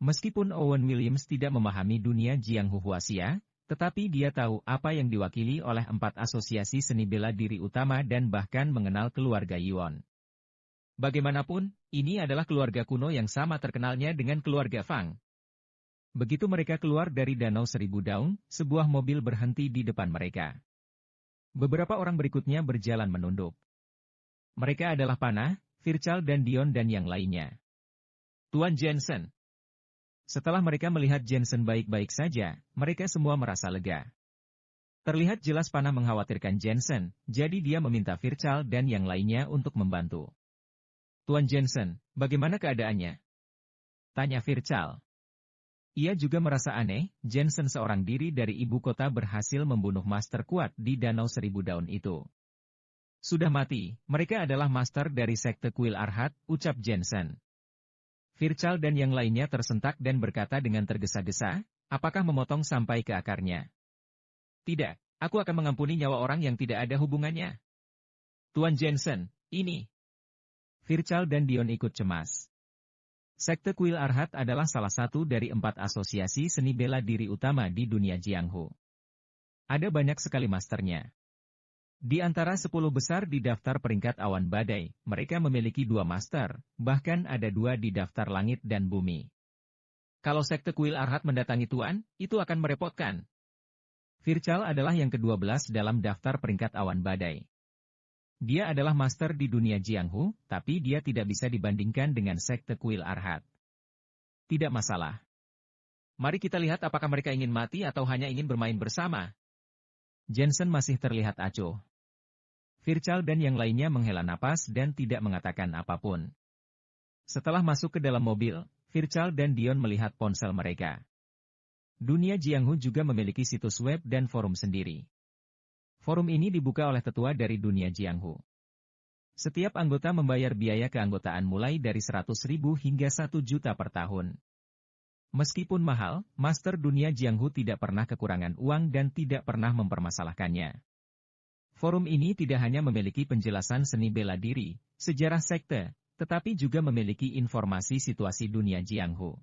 Meskipun Owen Williams tidak memahami dunia Jianghu Huaxia, tetapi dia tahu apa yang diwakili oleh 4 asosiasi seni bela diri utama dan bahkan mengenal keluarga Yuan. Bagaimanapun, ini adalah keluarga kuno yang sama terkenalnya dengan keluarga Fang. Begitu mereka keluar dari Danau Seribu Daun, sebuah mobil berhenti di depan mereka. Beberapa orang berikutnya berjalan menunduk. Mereka adalah Panah, Virchal dan Dion dan yang lainnya. Tuan Jensen. Setelah mereka melihat Jensen baik-baik saja, mereka semua merasa lega. Terlihat jelas Panah mengkhawatirkan Jensen, jadi dia meminta Virchal dan yang lainnya untuk membantu. Tuan Jensen, bagaimana keadaannya? Tanya Virchal. Ia juga merasa aneh, Jensen seorang diri dari ibu kota berhasil membunuh master kuat di Danau Seribu Daun itu. Sudah mati, mereka adalah master dari sekte Kuil Arhat, ucap Jensen. Virchal dan yang lainnya tersentak dan berkata dengan tergesa-gesa, apakah memotong sampai ke akarnya? Tidak, aku akan mengampuni nyawa orang yang tidak ada hubungannya. Tuan Jensen, ini. Virchal dan Dion ikut cemas. Sekte Kuil Arhat adalah salah satu dari 4 asosiasi seni bela diri utama di dunia Jianghu. Ada banyak sekali masternya. Di antara 10 besar di daftar peringkat awan badai, mereka memiliki 2 master, bahkan ada 2 di daftar langit dan bumi. Kalau sekte Kuil Arhat mendatangi Tuan, itu akan merepotkan. Virchal adalah yang ke-12 dalam daftar peringkat awan badai. Dia adalah master di dunia Jianghu, tapi dia tidak bisa dibandingkan dengan sekte Kuil Arhat. Tidak masalah. Mari kita lihat apakah mereka ingin mati atau hanya ingin bermain bersama. Jensen masih terlihat acuh. Virchal dan yang lainnya menghela napas dan tidak mengatakan apapun. Setelah masuk ke dalam mobil, Virchal dan Dion melihat ponsel mereka. Dunia Jianghu juga memiliki situs web dan forum sendiri. Forum ini dibuka oleh tetua dari dunia Jianghu. Setiap anggota membayar biaya keanggotaan mulai dari 100.000 hingga 1 juta per tahun. Meskipun mahal, Master Dunia Jianghu tidak pernah kekurangan uang dan tidak pernah mempermasalahkannya. Forum ini tidak hanya memiliki penjelasan seni bela diri, sejarah sekte, tetapi juga memiliki informasi situasi dunia Jianghu.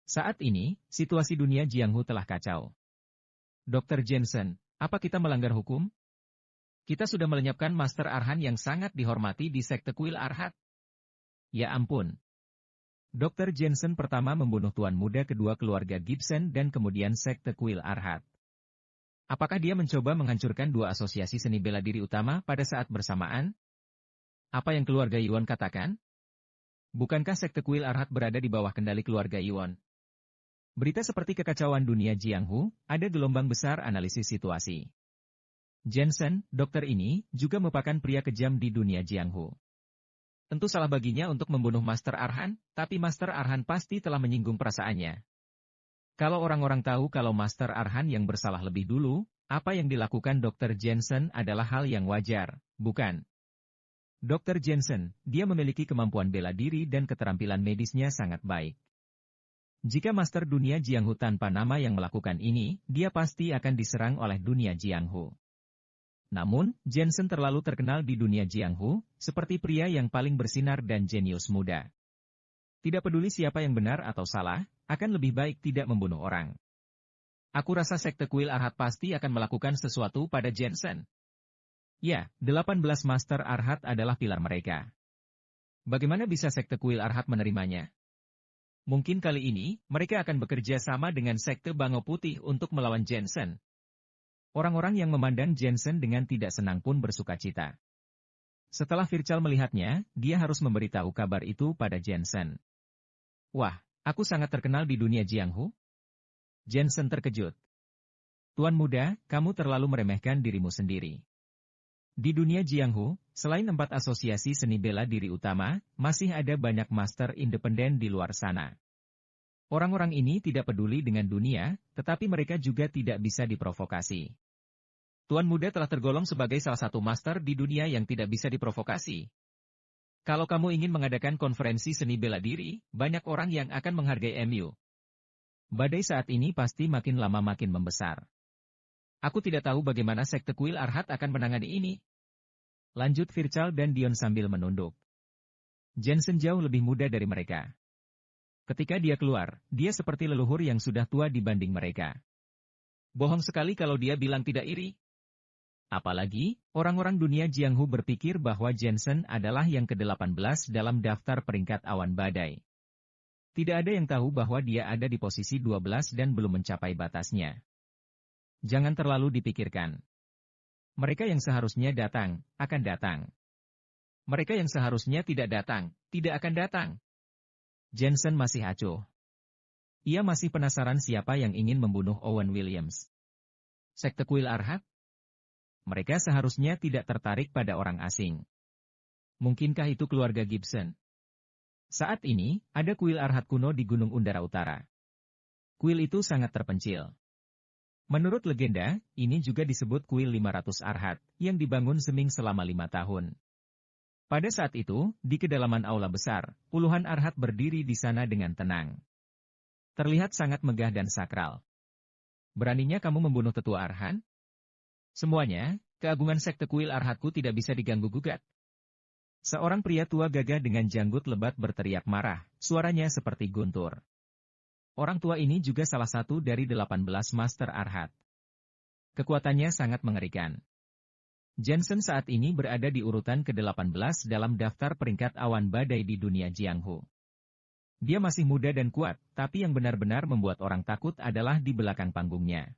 Saat ini, situasi dunia Jianghu telah kacau. Dr. Jensen, apa kita melanggar hukum? Kita sudah melenyapkan Master Arhan yang sangat dihormati di sekte Kuil Arhat. Ya ampun. Dr. Jensen pertama membunuh tuan muda kedua keluarga Gibson dan kemudian sekte Kuil Arhat. Apakah dia mencoba menghancurkan 2 asosiasi seni bela diri utama pada saat bersamaan? Apa yang keluarga Yuan katakan? Bukankah sekte Kuil Arhat berada di bawah kendali keluarga Yuan? Berita seperti kekacauan dunia Jianghu, ada gelombang besar analisis situasi. Jensen, dokter ini, juga merupakan pria kejam di dunia Jianghu. Tentu salah baginya untuk membunuh Master Arhan, tapi Master Arhan pasti telah menyinggung perasaannya. Kalau orang-orang tahu kalau Master Arhan yang bersalah lebih dulu, apa yang dilakukan Dr. Jensen adalah hal yang wajar, bukan? Dr. Jensen, dia memiliki kemampuan bela diri dan keterampilan medisnya sangat baik. Jika Master Dunia Jianghu tanpa nama yang melakukan ini, dia pasti akan diserang oleh dunia Jianghu. Namun, Jensen terlalu terkenal di dunia Jianghu, seperti pria yang paling bersinar dan jenius muda. Tidak peduli siapa yang benar atau salah, akan lebih baik tidak membunuh orang. Aku rasa sekte Kuil Arhat pasti akan melakukan sesuatu pada Jensen. Ya, 18 Master Arhat adalah pilar mereka. Bagaimana bisa sekte Kuil Arhat menerimanya? Mungkin kali ini, mereka akan bekerja sama dengan sekte Bango Putih untuk melawan Jensen. Orang-orang yang memandang Jensen dengan tidak senang pun bersukacita. Setelah Virchal melihatnya, dia harus memberitahu kabar itu pada Jensen. Wah, aku sangat terkenal di dunia Jianghu. Jensen terkejut. Tuan muda, kamu terlalu meremehkan dirimu sendiri. Di dunia Jianghu, selain 4 asosiasi seni bela diri utama, masih ada banyak master independen di luar sana. Orang-orang ini tidak peduli dengan dunia, tetapi mereka juga tidak bisa diprovokasi. Tuan muda telah tergolong sebagai salah satu master di dunia yang tidak bisa diprovokasi. Kalau kamu ingin mengadakan konferensi seni bela diri, banyak orang yang akan menghargai MU. Badai saat ini pasti makin lama makin membesar. Aku tidak tahu bagaimana sekte Kuil Arhat akan menangani ini. Lanjut Virchal dan Dion sambil menunduk. Jensen jauh lebih muda dari mereka. Ketika dia keluar, dia seperti leluhur yang sudah tua dibanding mereka. Bohong sekali kalau dia bilang tidak iri. Apalagi, orang-orang dunia Jianghu berpikir bahwa Jensen adalah yang ke-18 dalam daftar peringkat awan badai. Tidak ada yang tahu bahwa dia ada di posisi 12 dan belum mencapai batasnya. Jangan terlalu dipikirkan. Mereka yang seharusnya datang, akan datang. Mereka yang seharusnya tidak datang, tidak akan datang. Jensen masih acuh. Ia masih penasaran siapa yang ingin membunuh Owen Williams. Sekte Kuil Arhat? Mereka seharusnya tidak tertarik pada orang asing. Mungkinkah itu keluarga Gibson? Saat ini, ada kuil Arhat kuno di Gunung Undara Utara. Kuil itu sangat terpencil. Menurut legenda, ini juga disebut kuil 500 Arhat, yang dibangun Seming selama 5 tahun. Pada saat itu, di kedalaman aula besar, puluhan Arhat berdiri di sana dengan tenang. Terlihat sangat megah dan sakral. Beraninya kamu membunuh tetua Arhan? Semuanya, keagungan sekte kuil Arhatku tidak bisa diganggu-gugat. Seorang pria tua gagah dengan janggut lebat berteriak marah, suaranya seperti guntur. Orang tua ini juga salah satu dari 18 Master Arhat. Kekuatannya sangat mengerikan. Jensen saat ini berada di urutan ke-18 dalam daftar peringkat awan badai di dunia Jianghu. Dia masih muda dan kuat, tapi yang benar-benar membuat orang takut adalah di belakang panggungnya.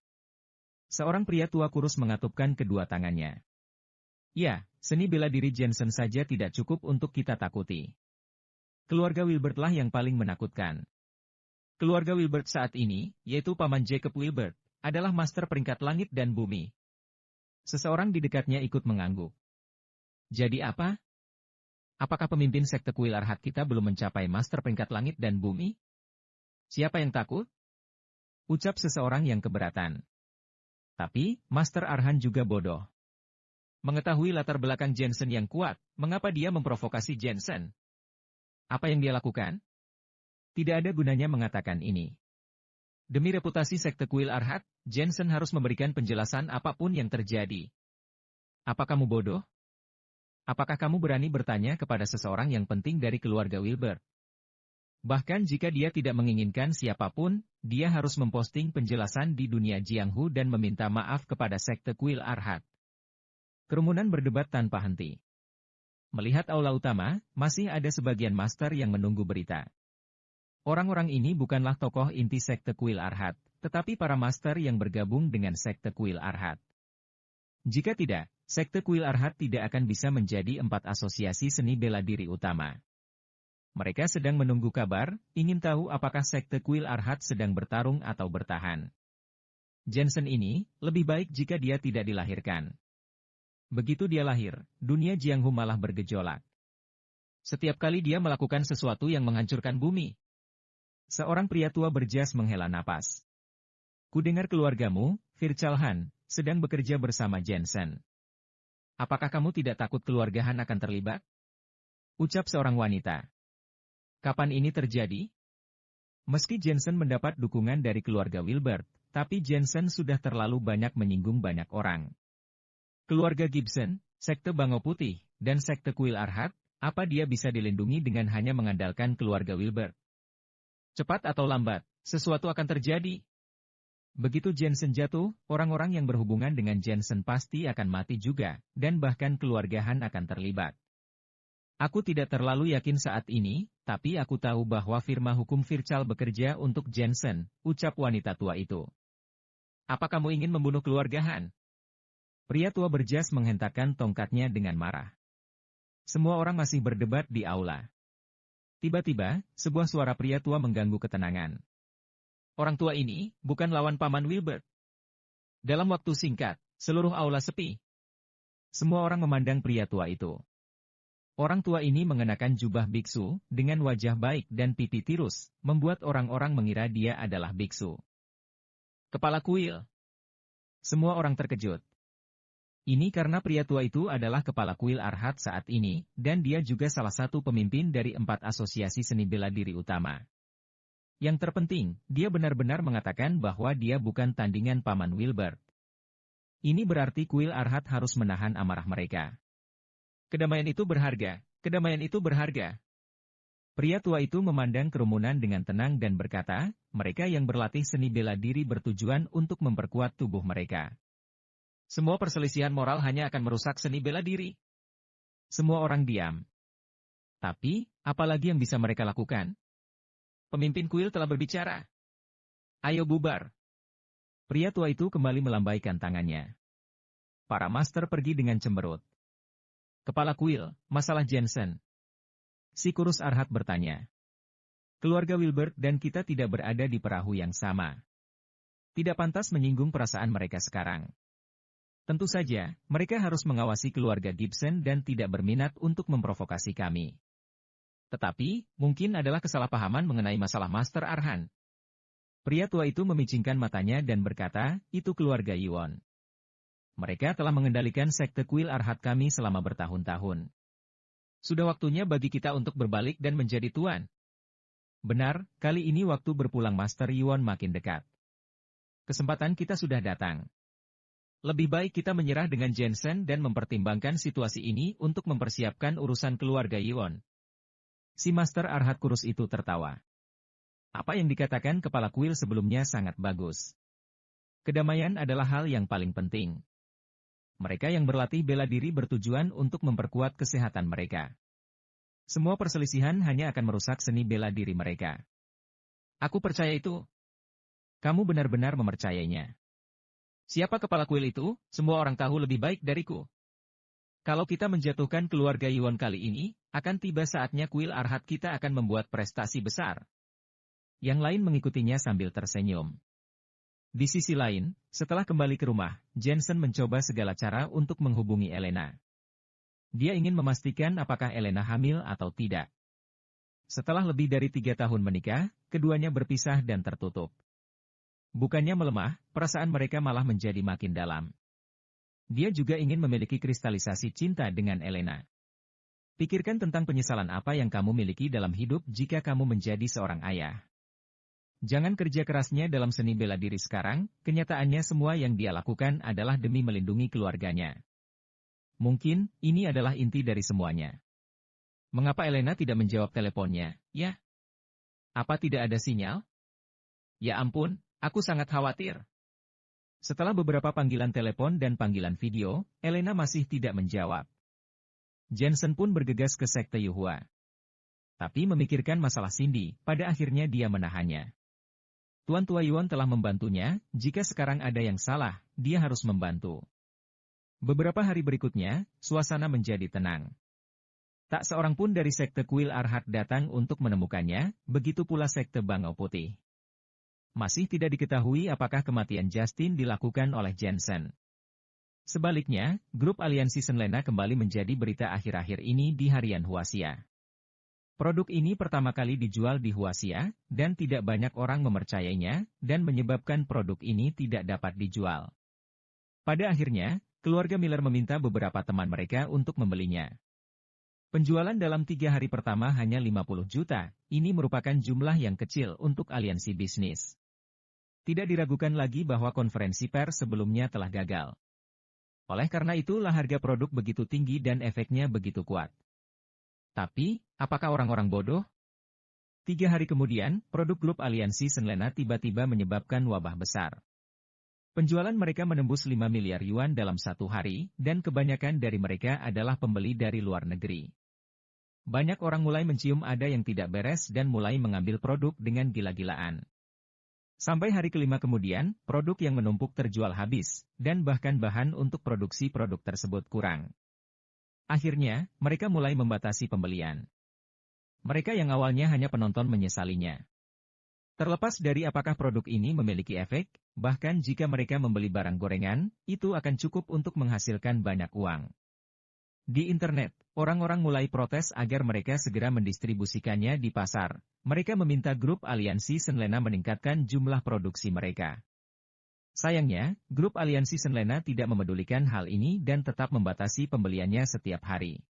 Seorang pria tua kurus mengatupkan kedua tangannya. Ya, seni bela diri Jensen saja tidak cukup untuk kita takuti. Keluarga Wilbert lah yang paling menakutkan. Keluarga Wilbert saat ini, yaitu Paman Jacob Wilbert, adalah master peringkat langit dan bumi. Seseorang di dekatnya ikut mengangguk. Jadi apa? Apakah pemimpin sekte kuil Arhat kita belum mencapai master peringkat langit dan bumi? Siapa yang takut? Ucap seseorang yang keberatan. Tapi, Master Arhan juga bodoh. Mengetahui latar belakang Jensen yang kuat, mengapa dia memprovokasi Jensen? Apa yang dia lakukan? Tidak ada gunanya mengatakan ini. Demi reputasi sekte kuil Arhat, Jensen harus memberikan penjelasan apapun yang terjadi. Apa kamu bodoh? Apakah kamu berani bertanya kepada seseorang yang penting dari keluarga Wilbert? Bahkan jika dia tidak menginginkan siapapun, dia harus memposting penjelasan di dunia Jianghu dan meminta maaf kepada sekte kuil Arhat. Kerumunan berdebat tanpa henti. Melihat aula utama, masih ada sebagian master yang menunggu berita. Orang-orang ini bukanlah tokoh inti sekte kuil Arhat, tetapi para master yang bergabung dengan sekte kuil Arhat. Jika tidak, sekte kuil Arhat tidak akan bisa menjadi 4 asosiasi seni bela diri utama. Mereka sedang menunggu kabar, ingin tahu apakah sekte kuil Arhat sedang bertarung atau bertahan. Jensen ini, lebih baik jika dia tidak dilahirkan. Begitu dia lahir, dunia Jianghu malah bergejolak. Setiap kali dia melakukan sesuatu yang menghancurkan bumi. Seorang pria tua berjas menghela napas. Kudengar keluargamu, Virchal Han, sedang bekerja bersama Jensen. Apakah kamu tidak takut keluarga Han akan terlibat? Ucap seorang wanita. Kapan ini terjadi? Meski Jensen mendapat dukungan dari keluarga Wilbert, tapi Jensen sudah terlalu banyak menyinggung banyak orang. Keluarga Gibson, sekte Bangau Putih, dan sekte kuil Arhat, apa dia bisa dilindungi dengan hanya mengandalkan keluarga Wilbert? Cepat atau lambat, sesuatu akan terjadi. Begitu Jensen jatuh, orang-orang yang berhubungan dengan Jensen pasti akan mati juga, dan bahkan keluarga Han akan terlibat. Aku tidak terlalu yakin saat ini, tapi aku tahu bahwa firma hukum Virchal bekerja untuk Jensen, ucap wanita tua itu. Apa kamu ingin membunuh keluarga Han? Pria tua berjas menghentakkan tongkatnya dengan marah. Semua orang masih berdebat di aula. Tiba-tiba, sebuah suara pria tua mengganggu ketenangan. Orang tua ini, bukan lawan Paman Wilbert. Dalam waktu singkat, seluruh aula sepi. Semua orang memandang pria tua itu. Orang tua ini mengenakan jubah biksu, dengan wajah baik dan pipi tirus, membuat orang-orang mengira dia adalah biksu. Kepala kuil. Semua orang terkejut. Ini karena pria tua itu adalah kepala kuil Arhat saat ini, dan dia juga salah satu pemimpin dari 4 asosiasi seni bela diri utama. Yang terpenting, dia benar-benar mengatakan bahwa dia bukan tandingan Paman Wilbert. Ini berarti kuil Arhat harus menahan amarah mereka. Kedamaian itu berharga, kedamaian itu berharga. Pria tua itu memandang kerumunan dengan tenang dan berkata, mereka yang berlatih seni bela diri bertujuan untuk memperkuat tubuh mereka. Semua perselisihan moral hanya akan merusak seni bela diri. Semua orang diam. Tapi, apalagi yang bisa mereka lakukan? Pemimpin kuil telah berbicara. Ayo bubar. Pria tua itu kembali melambaikan tangannya. Para master pergi dengan cemberut. Kepala kuil, masalah Jensen. Si kurus Arhat bertanya. Keluarga Wilbert dan kita tidak berada di perahu yang sama. Tidak pantas menyinggung perasaan mereka sekarang. Tentu saja, mereka harus mengawasi keluarga Gibson dan tidak berminat untuk memprovokasi kami. Tetapi, mungkin adalah kesalahpahaman mengenai masalah Master Arhan. Pria tua itu memicingkan matanya dan berkata, itu keluarga Yuan. Mereka telah mengendalikan sekte kuil Arhat kami selama bertahun-tahun. Sudah waktunya bagi kita untuk berbalik dan menjadi tuan. Benar, kali ini waktu berpulang Master Yuan makin dekat. Kesempatan kita sudah datang. Lebih baik kita menyerah dengan Jensen dan mempertimbangkan situasi ini untuk mempersiapkan urusan keluarga Yuan. Si Master Arhat kurus itu tertawa. Apa yang dikatakan kepala kuil sebelumnya sangat bagus. Kedamaian adalah hal yang paling penting. Mereka yang berlatih bela diri bertujuan untuk memperkuat kesehatan mereka. Semua perselisihan hanya akan merusak seni bela diri mereka. Aku percaya itu. Kamu benar-benar mempercayainya. Siapa kepala kuil itu? Semua orang tahu lebih baik dariku. Kalau kita menjatuhkan keluarga Yuan kali ini, akan tiba saatnya kuil Arhat kita akan membuat prestasi besar. Yang lain mengikutinya sambil tersenyum. Di sisi lain, setelah kembali ke rumah, Jensen mencoba segala cara untuk menghubungi Elena. Dia ingin memastikan apakah Elena hamil atau tidak. Setelah lebih dari 3 tahun menikah, keduanya berpisah dan tertutup. Bukannya melemah, perasaan mereka malah menjadi makin dalam. Dia juga ingin memiliki kristalisasi cinta dengan Elena. Pikirkan tentang penyesalan apa yang kamu miliki dalam hidup jika kamu menjadi seorang ayah. Jangan kerja kerasnya dalam seni bela diri sekarang, kenyataannya semua yang dia lakukan adalah demi melindungi keluarganya. Mungkin, ini adalah inti dari semuanya. Mengapa Elena tidak menjawab teleponnya, ya? Apa tidak ada sinyal? Ya ampun, aku sangat khawatir. Setelah beberapa panggilan telepon dan panggilan video, Elena masih tidak menjawab. Jensen pun bergegas ke sekte Yuhua. Tapi memikirkan masalah Cindy, pada akhirnya dia menahannya. Tuan Tua Yuan telah membantunya, jika sekarang ada yang salah, dia harus membantu. Beberapa hari berikutnya, suasana menjadi tenang. Tak seorang pun dari sekte kuil Arhat datang untuk menemukannya, begitu pula sekte Bangau Putih. Masih tidak diketahui apakah kematian Justin dilakukan oleh Jensen. Sebaliknya, grup aliansi Senlena kembali menjadi berita akhir-akhir ini di harian Huaxia. Produk ini pertama kali dijual di Huaxia, dan tidak banyak orang mempercayainya, dan menyebabkan produk ini tidak dapat dijual. Pada akhirnya, keluarga Miller meminta beberapa teman mereka untuk membelinya. Penjualan dalam 3 hari pertama hanya 50 juta, ini merupakan jumlah yang kecil untuk aliansi bisnis. Tidak diragukan lagi bahwa konferensi pers sebelumnya telah gagal. Oleh karena itulah harga produk begitu tinggi dan efeknya begitu kuat. Tapi, apakah orang-orang bodoh? 3 hari kemudian, produk grup aliansi Senlena tiba-tiba menyebabkan wabah besar. Penjualan mereka menembus 5 miliar yuan dalam 1 hari, dan kebanyakan dari mereka adalah pembeli dari luar negeri. Banyak orang mulai mencium ada yang tidak beres dan mulai mengambil produk dengan gila-gilaan. Sampai hari kelima kemudian, produk yang menumpuk terjual habis, dan bahkan bahan untuk produksi produk tersebut kurang. Akhirnya, mereka mulai membatasi pembelian. Mereka yang awalnya hanya penonton menyesalinya. Terlepas dari apakah produk ini memiliki efek, bahkan jika mereka membeli barang gorengan, itu akan cukup untuk menghasilkan banyak uang. Di internet, orang-orang mulai protes agar mereka segera mendistribusikannya di pasar. Mereka meminta grup aliansi Senlena meningkatkan jumlah produksi mereka. Sayangnya, grup aliansi Senlena tidak memedulikan hal ini dan tetap membatasi pembeliannya setiap hari.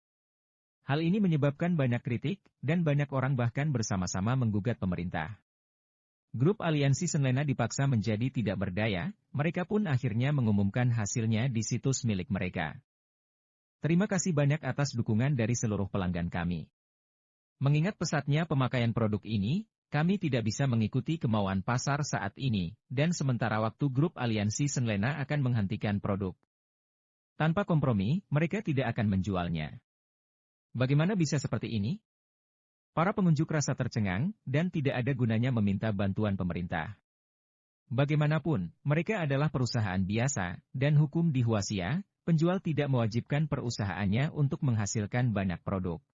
Hal ini menyebabkan banyak kritik, dan banyak orang bahkan bersama-sama menggugat pemerintah. Grup aliansi Senlena dipaksa menjadi tidak berdaya, mereka pun akhirnya mengumumkan hasilnya di situs milik mereka. Terima kasih banyak atas dukungan dari seluruh pelanggan kami. Mengingat pesatnya pemakaian produk ini, kami tidak bisa mengikuti kemauan pasar saat ini, dan sementara waktu grup aliansi Senlena akan menghentikan produk. Tanpa kompromi, mereka tidak akan menjualnya. Bagaimana bisa seperti ini? Para pengunjuk rasa tercengang, dan tidak ada gunanya meminta bantuan pemerintah. Bagaimanapun, mereka adalah perusahaan biasa, dan hukum di Huaxia, penjual tidak mewajibkan perusahaannya untuk menghasilkan banyak produk.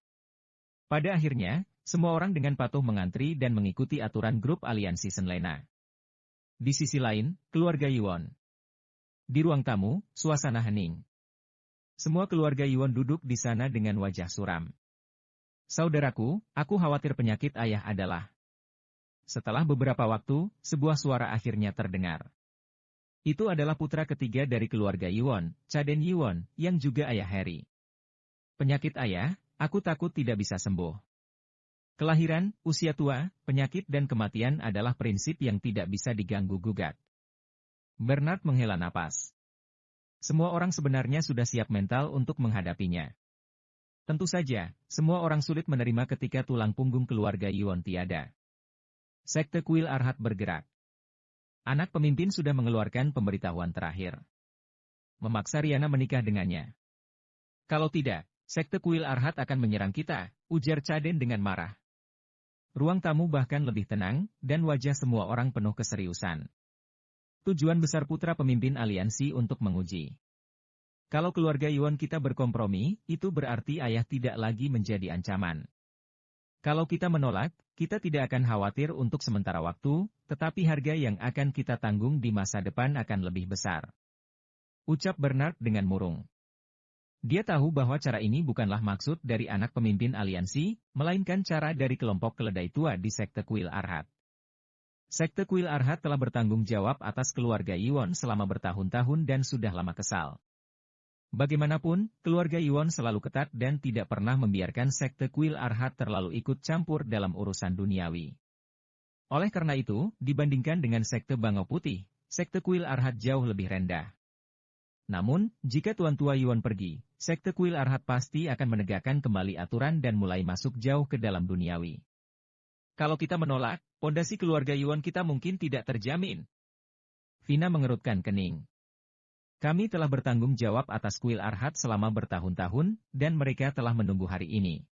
Pada akhirnya, semua orang dengan patuh mengantri dan mengikuti aturan grup aliansi Senlena. Di sisi lain, keluarga Yuan. Di ruang tamu, suasana hening. Semua keluarga Yuan duduk di sana dengan wajah suram. Saudaraku, aku khawatir penyakit ayah adalah. Setelah beberapa waktu, sebuah suara akhirnya terdengar. Itu adalah putra ketiga dari keluarga Yuan, Chaden Yuan, yang juga ayah Harry. Penyakit ayah, aku takut tidak bisa sembuh. Kelahiran, usia tua, penyakit dan kematian adalah prinsip yang tidak bisa diganggu-gugat. Bernard menghela napas. Semua orang sebenarnya sudah siap mental untuk menghadapinya. Tentu saja, semua orang sulit menerima ketika tulang punggung keluarga Yuan tiada. Sekte Kuil Arhat bergerak. Anak pemimpin sudah mengeluarkan pemberitahuan terakhir. Memaksa Riana menikah dengannya. Kalau tidak, Sekte Kuil Arhat akan menyerang kita, ujar Chaden dengan marah. Ruang tamu bahkan lebih tenang, dan wajah semua orang penuh keseriusan. Tujuan besar putra pemimpin aliansi untuk menguji. Kalau keluarga Yuan kita berkompromi, itu berarti ayah tidak lagi menjadi ancaman. Kalau kita menolak, kita tidak akan khawatir untuk sementara waktu, tetapi harga yang akan kita tanggung di masa depan akan lebih besar. Ucap Bernard dengan murung. Dia tahu bahwa cara ini bukanlah maksud dari anak pemimpin aliansi, melainkan cara dari kelompok keledai tua di Sekte Kuil Arhat. Sekte Kuil Arhat telah bertanggung jawab atas keluarga Yuan selama bertahun-tahun dan sudah lama kesal. Bagaimanapun, keluarga Yuan selalu ketat dan tidak pernah membiarkan Sekte Kuil Arhat terlalu ikut campur dalam urusan duniawi. Oleh karena itu, dibandingkan dengan Sekte Bangau Putih, Sekte Kuil Arhat jauh lebih rendah. Namun, jika Tuan Tua Yuan pergi, Sekte Kuil Arhat pasti akan menegakkan kembali aturan dan mulai masuk jauh ke dalam duniawi. Kalau kita menolak, pondasi keluarga Yuan kita mungkin tidak terjamin. Vina mengerutkan kening. Kami telah bertanggung jawab atas Kuil Arhat selama bertahun-tahun, dan mereka telah menunggu hari ini.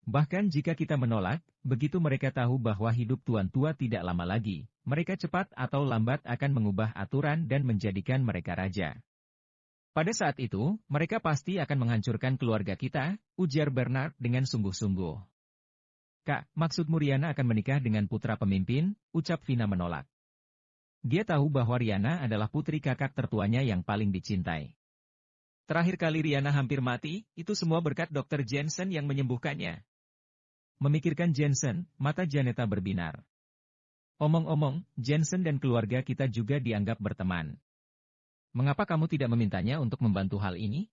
Bahkan jika kita menolak, begitu mereka tahu bahwa hidup Tuan Tua tidak lama lagi, mereka cepat atau lambat akan mengubah aturan dan menjadikan mereka raja. Pada saat itu, mereka pasti akan menghancurkan keluarga kita, ujar Bernard dengan sungguh-sungguh. Kak, maksudmu Riana akan menikah dengan putra pemimpin, ucap Vina menolak. Dia tahu bahwa Riana adalah putri kakak tertuanya yang paling dicintai. Terakhir kali Riana hampir mati, itu semua berkat Dr. Jensen yang menyembuhkannya. Memikirkan Jensen, mata Janeta berbinar. Omong-omong, Jensen dan keluarga kita juga dianggap berteman. Mengapa kamu tidak memintanya untuk membantu hal ini?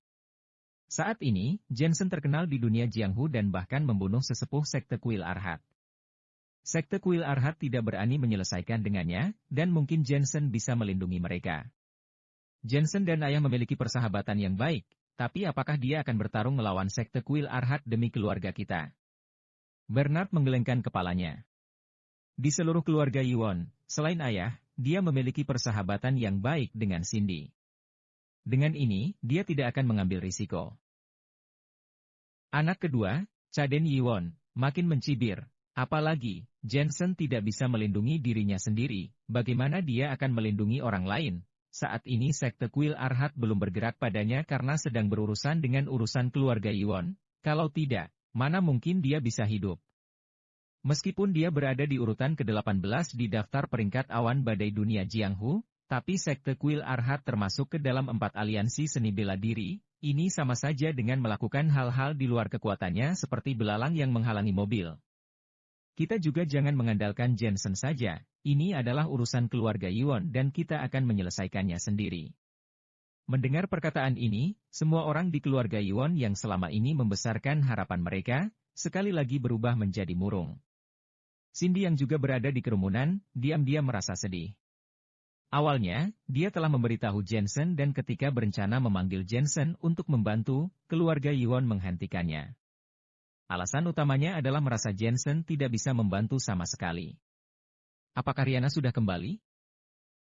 Saat ini, Jensen terkenal di dunia Jianghu dan bahkan membunuh sesepuh Sekte Kuil Arhat. Sekte Kuil Arhat tidak berani menyelesaikan dengannya, dan mungkin Jensen bisa melindungi mereka. Jensen dan ayah memiliki persahabatan yang baik, tapi apakah dia akan bertarung melawan Sekte Kuil Arhat demi keluarga kita? Bernard menggelengkan kepalanya. Di seluruh keluarga Yuan, selain ayah, dia memiliki persahabatan yang baik dengan Cindy. Dengan ini, dia tidak akan mengambil risiko. Anak kedua, Chaden Yuan, makin mencibir. Apalagi, Jensen tidak bisa melindungi dirinya sendiri, bagaimana dia akan melindungi orang lain? Saat ini Sekte Kuil Arhat belum bergerak padanya karena sedang berurusan dengan urusan keluarga Yuan. Kalau tidak, mana mungkin dia bisa hidup? Meskipun dia berada di urutan ke-18 di daftar peringkat awan badai dunia Jianghu, tapi Sekte Kuil Arhat termasuk ke dalam 4 aliansi seni bela diri. Ini sama saja dengan melakukan hal-hal di luar kekuatannya seperti belalang yang menghalangi mobil. Kita juga jangan mengandalkan Jensen saja, ini adalah urusan keluarga Yuan dan kita akan menyelesaikannya sendiri. Mendengar perkataan ini, semua orang di keluarga Yuan yang selama ini membesarkan harapan mereka, sekali lagi berubah menjadi murung. Cindy yang juga berada di kerumunan, diam-diam merasa sedih. Awalnya, dia telah memberitahu Jensen dan ketika berencana memanggil Jensen untuk membantu, keluarga Yuan menghentikannya. Alasan utamanya adalah merasa Jensen tidak bisa membantu sama sekali. Apakah Rihanna sudah kembali?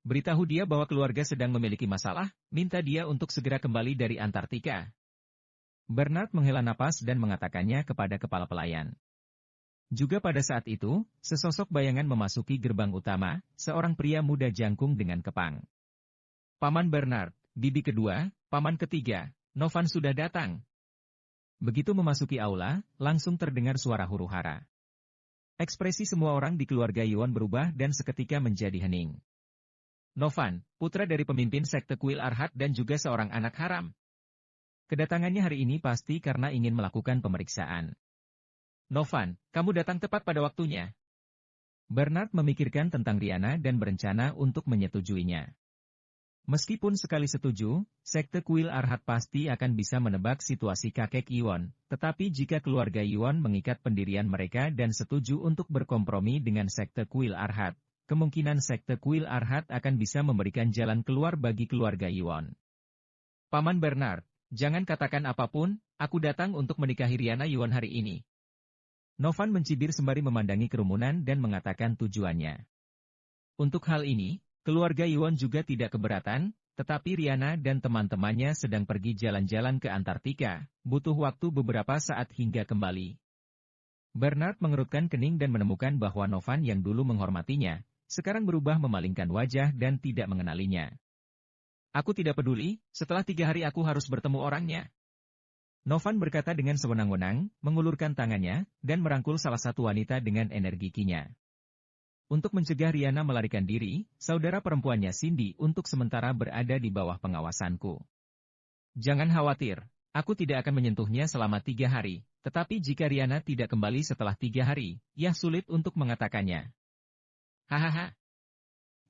Beritahu dia bahwa keluarga sedang memiliki masalah, minta dia untuk segera kembali dari Antartika. Bernard menghela napas dan mengatakannya kepada kepala pelayan. Juga pada saat itu, sesosok bayangan memasuki gerbang utama, seorang pria muda jangkung dengan kepang. Paman Bernard, bibi kedua, paman ketiga, Novan sudah datang. Begitu memasuki aula, langsung terdengar suara huru-hara. Ekspresi semua orang di keluarga Yuan berubah dan seketika menjadi hening. Novan, putra dari pemimpin sekte kuil Arhat dan juga seorang anak haram. Kedatangannya hari ini pasti karena ingin melakukan pemeriksaan. Novan, kamu datang tepat pada waktunya. Bernard memikirkan tentang Rihanna dan berencana untuk menyetujuinya. Meskipun sekali setuju, sekte kuil Arhat pasti akan bisa menebak situasi kakek Yuan, tetapi jika keluarga Yuan mengikat pendirian mereka dan setuju untuk berkompromi dengan sekte kuil Arhat, kemungkinan sekte kuil Arhat akan bisa memberikan jalan keluar bagi keluarga Yuan. Paman Bernard, jangan katakan apapun, aku datang untuk menikahi Rihanna Yuan hari ini. Novan mencibir sembari memandangi kerumunan dan mengatakan tujuannya. Untuk hal ini, keluarga Yuan juga tidak keberatan, tetapi Rihanna dan teman-temannya sedang pergi jalan-jalan ke Antartika, butuh waktu beberapa saat hingga kembali. Bernard mengerutkan kening dan menemukan bahwa Novan yang dulu menghormatinya, sekarang berubah memalingkan wajah dan tidak mengenalinya. Aku tidak peduli, setelah 3 hari aku harus bertemu orangnya. Novan berkata dengan sewenang-wenang, mengulurkan tangannya, dan merangkul salah satu wanita dengan energi kinya. Untuk mencegah Rihanna melarikan diri, saudara perempuannya Cindy untuk sementara berada di bawah pengawasanku. Jangan khawatir, aku tidak akan menyentuhnya selama 3 hari, tetapi jika Rihanna tidak kembali setelah 3 hari, ya sulit untuk mengatakannya. Hahaha.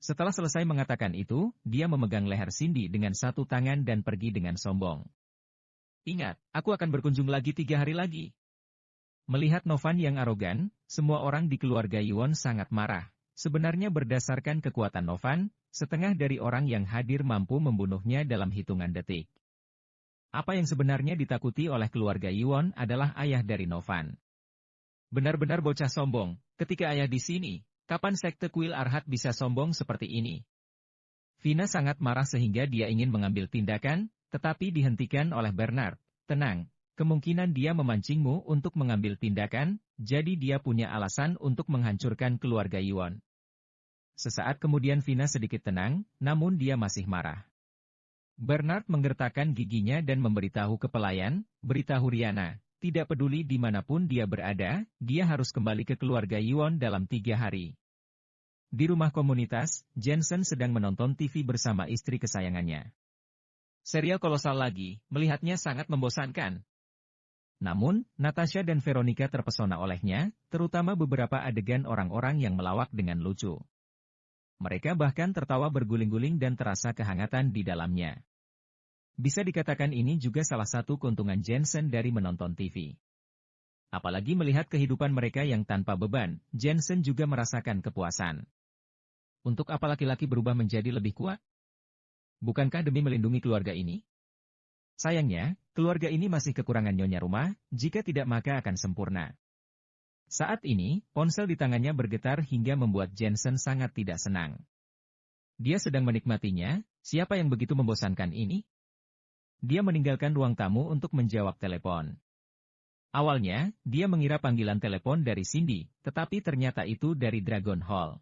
Setelah selesai mengatakan itu, dia memegang leher Cindy dengan satu tangan dan pergi dengan sombong. Ingat, aku akan berkunjung lagi 3 hari lagi. Melihat Novan yang arogan, semua orang di keluarga Yuan sangat marah. Sebenarnya berdasarkan kekuatan Novan, setengah dari orang yang hadir mampu membunuhnya dalam hitungan detik. Apa yang sebenarnya ditakuti oleh keluarga Yuan adalah ayah dari Novan. Benar-benar bocah sombong, ketika ayah di sini, kapan sekte kuil Arhat bisa sombong seperti ini? Vina sangat marah sehingga dia ingin mengambil tindakan, tetapi dihentikan oleh Bernard. Tenang, kemungkinan dia memancingmu untuk mengambil tindakan, jadi dia punya alasan untuk menghancurkan keluarga Yuan. Sesaat kemudian Vina sedikit tenang, namun dia masih marah. Bernard menggertakkan giginya dan memberitahu ke pelayan, beritahu Rihanna, tidak peduli dimanapun dia berada, dia harus kembali ke keluarga Yuan dalam 3 hari. Di rumah komunitas, Jensen sedang menonton TV bersama istri kesayangannya. Serial kolosal lagi, melihatnya sangat membosankan. Namun, Natasha dan Veronica terpesona olehnya, terutama beberapa adegan orang-orang yang melawak dengan lucu. Mereka bahkan tertawa berguling-guling dan terasa kehangatan di dalamnya. Bisa dikatakan ini juga salah satu keuntungan Jensen dari menonton TV. Apalagi melihat kehidupan mereka yang tanpa beban, Jensen juga merasakan kepuasan. Untuk apa laki-laki berubah menjadi lebih kuat? Bukankah demi melindungi keluarga ini? Sayangnya, keluarga ini masih kekurangan nyonya rumah, jika tidak maka akan sempurna. Saat ini, ponsel di tangannya bergetar hingga membuat Jensen sangat tidak senang. Dia sedang menikmatinya, siapa yang begitu membosankan ini? Dia meninggalkan ruang tamu untuk menjawab telepon. Awalnya, dia mengira panggilan telepon dari Cindy, tetapi ternyata itu dari Dragon Hall.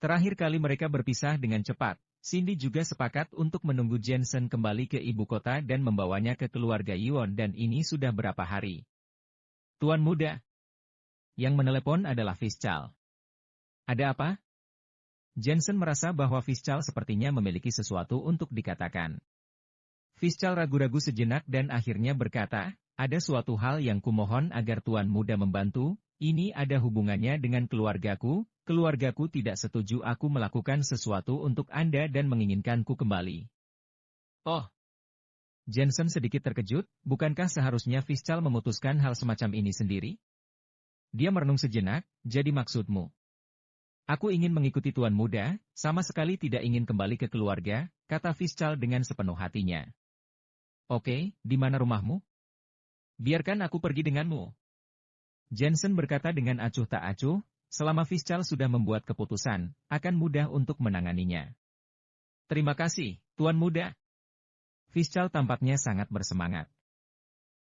Terakhir kali mereka berpisah dengan cepat, Cindy juga sepakat untuk menunggu Jensen kembali ke ibu kota dan membawanya ke keluarga Yuan dan ini sudah berapa hari. Tuan muda. Yang menelepon adalah Fischl. Ada apa? Jensen merasa bahwa Fischl sepertinya memiliki sesuatu untuk dikatakan. Fischl ragu-ragu sejenak dan akhirnya berkata, ada suatu hal yang kumohon agar tuan muda membantu, ini ada hubungannya dengan keluargaku. Keluargaku tidak setuju aku melakukan sesuatu untuk Anda dan menginginkanku kembali. Oh. Jensen sedikit terkejut, bukankah seharusnya Fischl memutuskan hal semacam ini sendiri? Dia merenung sejenak, jadi maksudmu. Aku ingin mengikuti tuan muda, sama sekali tidak ingin kembali ke keluarga, kata Fischl dengan sepenuh hatinya. Oke, di mana rumahmu? Biarkan aku pergi denganmu. Jensen berkata dengan acuh tak acuh, selama Fischl sudah membuat keputusan, akan mudah untuk menanganinya. Terima kasih, Tuan Muda. Fischl tampaknya sangat bersemangat.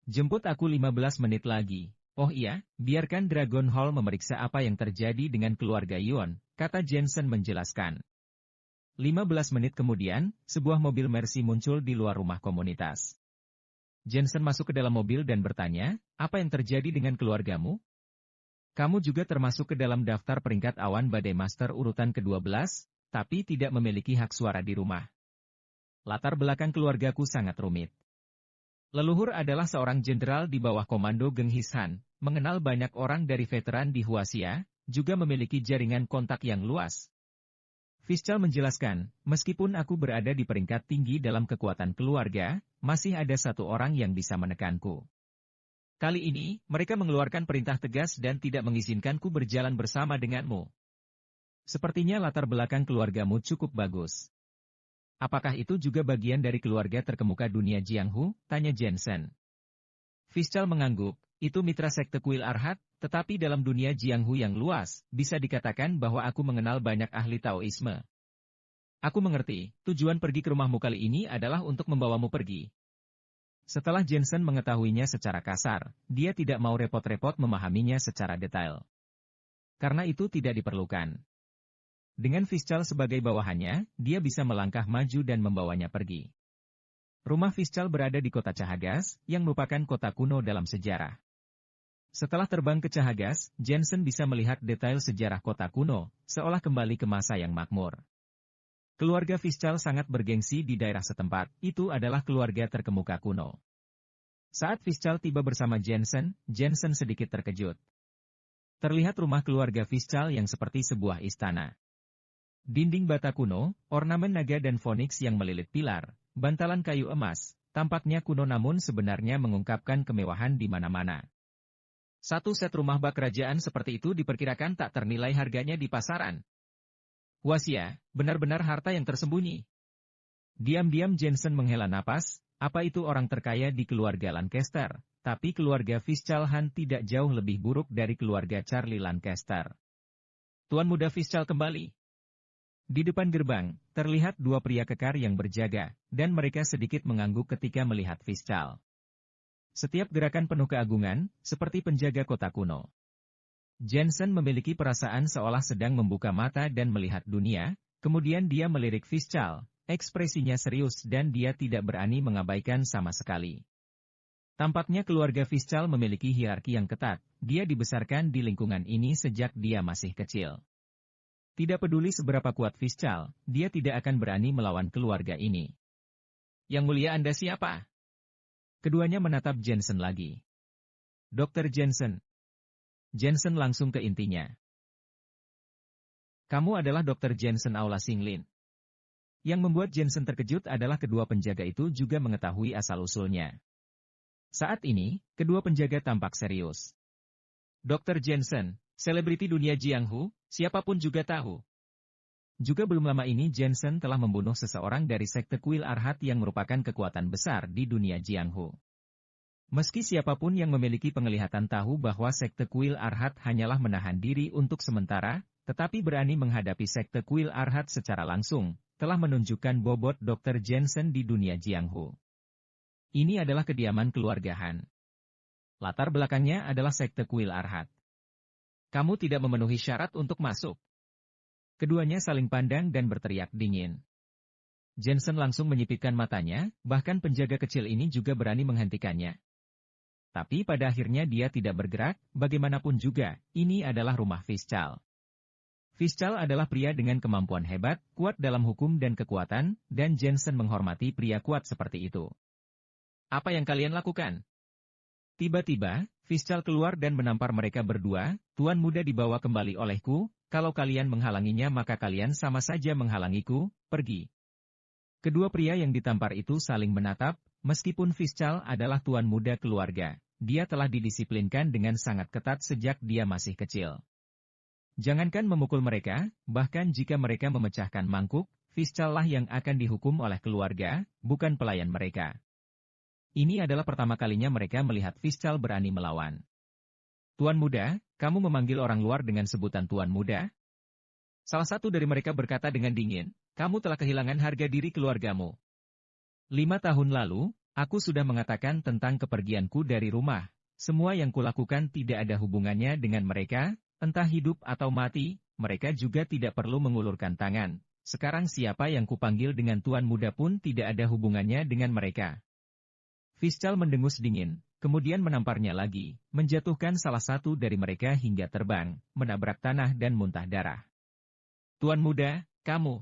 Jemput aku 15 menit lagi. Oh iya, biarkan Dragon Hall memeriksa apa yang terjadi dengan keluarga Yuan, kata Jensen menjelaskan. 15 menit kemudian, sebuah mobil Mercy muncul di luar rumah komunitas. Jensen masuk ke dalam mobil dan bertanya, apa yang terjadi dengan keluargamu? Kamu juga termasuk ke dalam daftar peringkat awan badai master urutan ke-12, tapi tidak memiliki hak suara di rumah. Latar belakang keluargaku sangat rumit. Leluhur adalah seorang jenderal di bawah komando Genghis Khan, mengenal banyak orang dari veteran di Huaxia, juga memiliki jaringan kontak yang luas. Fischl menjelaskan, meskipun aku berada di peringkat tinggi dalam kekuatan keluarga, masih ada satu orang yang bisa menekanku. Kali ini, mereka mengeluarkan perintah tegas dan tidak mengizinkanku berjalan bersama denganmu. Sepertinya latar belakang keluargamu cukup bagus. Apakah itu juga bagian dari keluarga terkemuka dunia Jianghu? Tanya Jensen. Fischl mengangguk, itu mitra sekte kuil Arhat, tetapi dalam dunia Jianghu yang luas, bisa dikatakan bahwa aku mengenal banyak ahli Taoisme. Aku mengerti, tujuan pergi ke rumahmu kali ini adalah untuk membawamu pergi. Setelah Jensen mengetahuinya secara kasar, dia tidak mau repot-repot memahaminya secara detail. Karena itu tidak diperlukan. Dengan Fischl sebagai bawahannya, dia bisa melangkah maju dan membawanya pergi. Rumah Fischl berada di kota Cahagas, yang merupakan kota kuno dalam sejarah. Setelah terbang ke Cahagas, Jensen bisa melihat detail sejarah kota kuno, seolah kembali ke masa yang makmur. Keluarga Fischl sangat bergengsi di daerah setempat, itu adalah keluarga terkemuka kuno. Saat Fischl tiba bersama Jensen, Jensen sedikit terkejut. Terlihat rumah keluarga Fischl yang seperti sebuah istana. Dinding bata kuno, ornamen naga dan foniks yang melilit pilar, bantalan kayu emas, tampaknya kuno namun sebenarnya mengungkapkan kemewahan di mana-mana. Satu set rumah bak kerajaan seperti itu diperkirakan tak ternilai harganya di pasaran. Huaxia, benar-benar harta yang tersembunyi. Diam-diam Jensen menghela napas, apa itu orang terkaya di keluarga Lancaster, tapi keluarga Fischl Han tidak jauh lebih buruk dari keluarga Charlie Lancaster. Tuan Muda Fischl kembali. Di depan gerbang, terlihat dua pria kekar yang berjaga, dan mereka sedikit mengangguk ketika melihat Fischl. Setiap gerakan penuh keagungan, seperti penjaga kota kuno. Jensen memiliki perasaan seolah sedang membuka mata dan melihat dunia, kemudian dia melirik Fischl, ekspresinya serius dan dia tidak berani mengabaikan sama sekali. Tampaknya keluarga Fischl memiliki hierarki yang ketat, dia dibesarkan di lingkungan ini sejak dia masih kecil. Tidak peduli seberapa kuat Fischl, dia tidak akan berani melawan keluarga ini. Yang mulia Anda siapa? Keduanya menatap Jensen lagi. Dr. Jensen. Jensen langsung ke intinya. Kamu adalah Dr. Jensen Aula Xinglin. Yang membuat Jensen terkejut adalah kedua penjaga itu juga mengetahui asal-usulnya. Saat ini, kedua penjaga tampak serius. Dr. Jensen, selebriti dunia Jianghu, siapapun juga tahu. Juga belum lama ini Jensen telah membunuh seseorang dari sekte kuil Arhat yang merupakan kekuatan besar di dunia Jianghu. Meski siapapun yang memiliki penglihatan tahu bahwa sekte kuil Arhat hanyalah menahan diri untuk sementara, tetapi berani menghadapi sekte kuil Arhat secara langsung, telah menunjukkan bobot Dr. Jensen di dunia Jianghu. Ini adalah kediaman keluarga Han. Latar belakangnya adalah sekte kuil Arhat. Kamu tidak memenuhi syarat untuk masuk. Keduanya saling pandang dan berteriak dingin. Jensen langsung menyipitkan matanya, bahkan penjaga kecil ini juga berani menghentikannya. Tapi pada akhirnya dia tidak bergerak, bagaimanapun juga, ini adalah rumah Fischl. Fischl adalah pria dengan kemampuan hebat, kuat dalam hukum dan kekuatan, dan Jensen menghormati pria kuat seperti itu. Apa yang kalian lakukan? Tiba-tiba, Fischl keluar dan menampar mereka berdua, Tuan Muda dibawa kembali olehku, kalau kalian menghalanginya maka kalian sama saja menghalangiku, pergi. Kedua pria yang ditampar itu saling menatap, meskipun Fischl adalah Tuan Muda keluarga, dia telah didisiplinkan dengan sangat ketat sejak dia masih kecil. Jangankan memukul mereka, bahkan jika mereka memecahkan mangkuk, Fischl lah yang akan dihukum oleh keluarga, bukan pelayan mereka. Ini adalah pertama kalinya mereka melihat Fischl berani melawan. Tuan Muda, kamu memanggil orang luar dengan sebutan Tuan Muda? Salah satu dari mereka berkata dengan dingin, kamu telah kehilangan harga diri keluargamu. 5 tahun lalu, aku sudah mengatakan tentang kepergianku dari rumah. Semua yang kulakukan tidak ada hubungannya dengan mereka, entah hidup atau mati, mereka juga tidak perlu mengulurkan tangan. Sekarang siapa yang kupanggil dengan Tuan Muda pun tidak ada hubungannya dengan mereka. Fischl mendengus dingin, kemudian menamparnya lagi, menjatuhkan salah satu dari mereka hingga terbang, menabrak tanah dan muntah darah. Tuan Muda, kamu.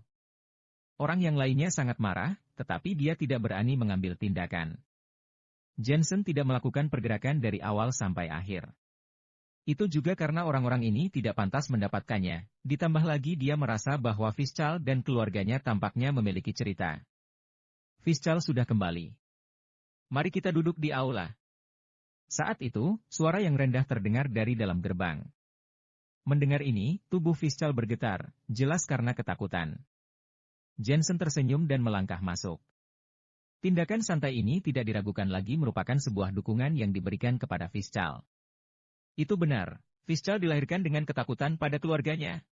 Orang yang lainnya sangat marah, tetapi dia tidak berani mengambil tindakan. Jensen tidak melakukan pergerakan dari awal sampai akhir. Itu juga karena orang-orang ini tidak pantas mendapatkannya, ditambah lagi dia merasa bahwa Fischl dan keluarganya tampaknya memiliki cerita. Fischl sudah kembali. Mari kita duduk di aula. Saat itu, suara yang rendah terdengar dari dalam gerbang. Mendengar ini, tubuh Fischl bergetar, jelas karena ketakutan. Jensen tersenyum dan melangkah masuk. Tindakan santai ini tidak diragukan lagi merupakan sebuah dukungan yang diberikan kepada Fischl. Itu benar, Fischl dilahirkan dengan ketakutan pada keluarganya.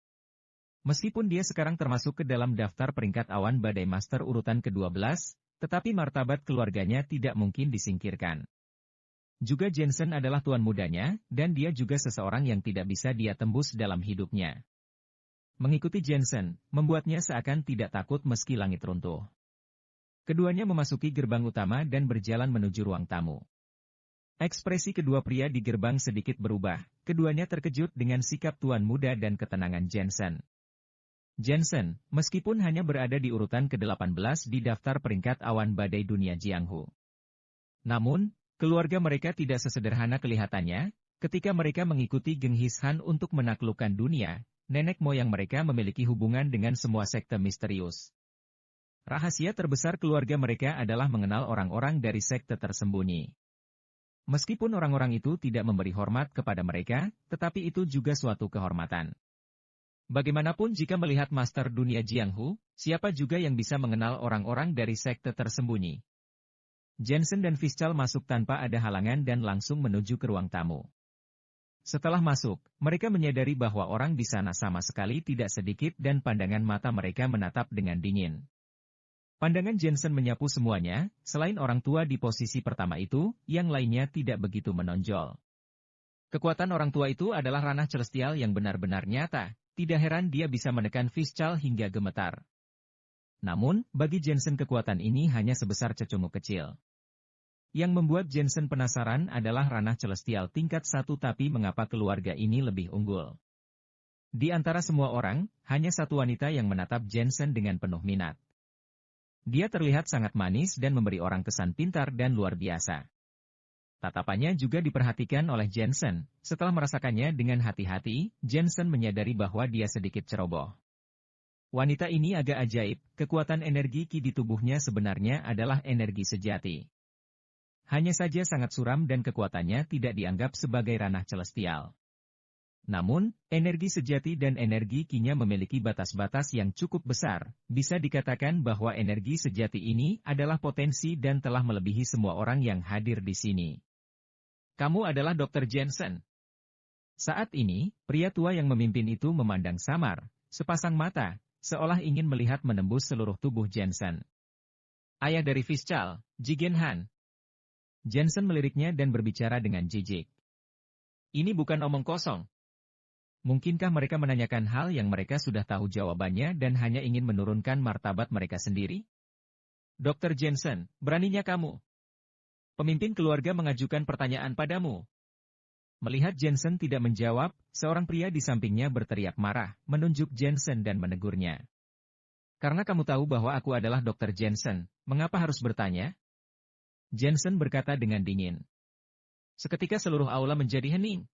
Meskipun dia sekarang termasuk ke dalam daftar peringkat awan badai master urutan ke-12, tetapi martabat keluarganya tidak mungkin disingkirkan. Juga Jensen adalah tuan mudanya, dan dia juga seseorang yang tidak bisa dia tembus dalam hidupnya. Mengikuti Jensen, membuatnya seakan tidak takut meski langit runtuh. Keduanya memasuki gerbang utama dan berjalan menuju ruang tamu. Ekspresi kedua pria di gerbang sedikit berubah, keduanya terkejut dengan sikap tuan muda dan ketenangan Jensen. Jensen, meskipun hanya berada di urutan ke-18 di daftar peringkat awan badai dunia Jianghu. Namun, keluarga mereka tidak sesederhana kelihatannya, ketika mereka mengikuti Genghis Khan untuk menaklukkan dunia, nenek moyang mereka memiliki hubungan dengan semua sekte misterius. Rahasia terbesar keluarga mereka adalah mengenal orang-orang dari sekte tersembunyi. Meskipun orang-orang itu tidak memberi hormat kepada mereka, tetapi itu juga suatu kehormatan. Bagaimanapun jika melihat master dunia Jianghu, siapa juga yang bisa mengenal orang-orang dari sekte tersembunyi. Jensen dan Fischl masuk tanpa ada halangan dan langsung menuju ke ruang tamu. Setelah masuk, mereka menyadari bahwa orang di sana sama sekali tidak sedikit dan pandangan mata mereka menatap dengan dingin. Pandangan Jensen menyapu semuanya, selain orang tua di posisi pertama itu, yang lainnya tidak begitu menonjol. Kekuatan orang tua itu adalah ranah celestial yang benar-benar nyata. Tidak heran dia bisa menekan Fischl hingga gemetar. Namun, bagi Jensen kekuatan ini hanya sebesar cecunguk kecil. Yang membuat Jensen penasaran adalah ranah celestial tingkat 1 tapi mengapa keluarga ini lebih unggul. Di antara semua orang, hanya satu wanita yang menatap Jensen dengan penuh minat. Dia terlihat sangat manis dan memberi orang kesan pintar dan luar biasa. Tatapannya juga diperhatikan oleh Jensen. Setelah merasakannya dengan hati-hati, Jensen menyadari bahwa dia sedikit ceroboh. Wanita ini agak ajaib, kekuatan energi ki di tubuhnya sebenarnya adalah energi sejati. Hanya saja sangat suram dan kekuatannya tidak dianggap sebagai ranah celestial. Namun, energi sejati dan energi ki-nya memiliki batas-batas yang cukup besar. Bisa dikatakan bahwa energi sejati ini adalah potensi dan telah melebihi semua orang yang hadir di sini. Kamu adalah Dr. Jensen. Saat ini, pria tua yang memimpin itu memandang samar, sepasang mata, seolah ingin melihat menembus seluruh tubuh Jensen. Ayah dari Fischl, Jigen Han. Jensen meliriknya dan berbicara dengan jijik. Ini bukan omong kosong. Mungkinkah mereka menanyakan hal yang mereka sudah tahu jawabannya dan hanya ingin menurunkan martabat mereka sendiri? Dr. Jensen, beraninya kamu. Pemimpin keluarga mengajukan pertanyaan padamu. Melihat Jensen tidak menjawab, seorang pria di sampingnya berteriak marah, menunjuk Jensen dan menegurnya. Karena kamu tahu bahwa aku adalah Dr. Jensen, mengapa harus bertanya? Jensen berkata dengan dingin. Seketika seluruh aula menjadi hening.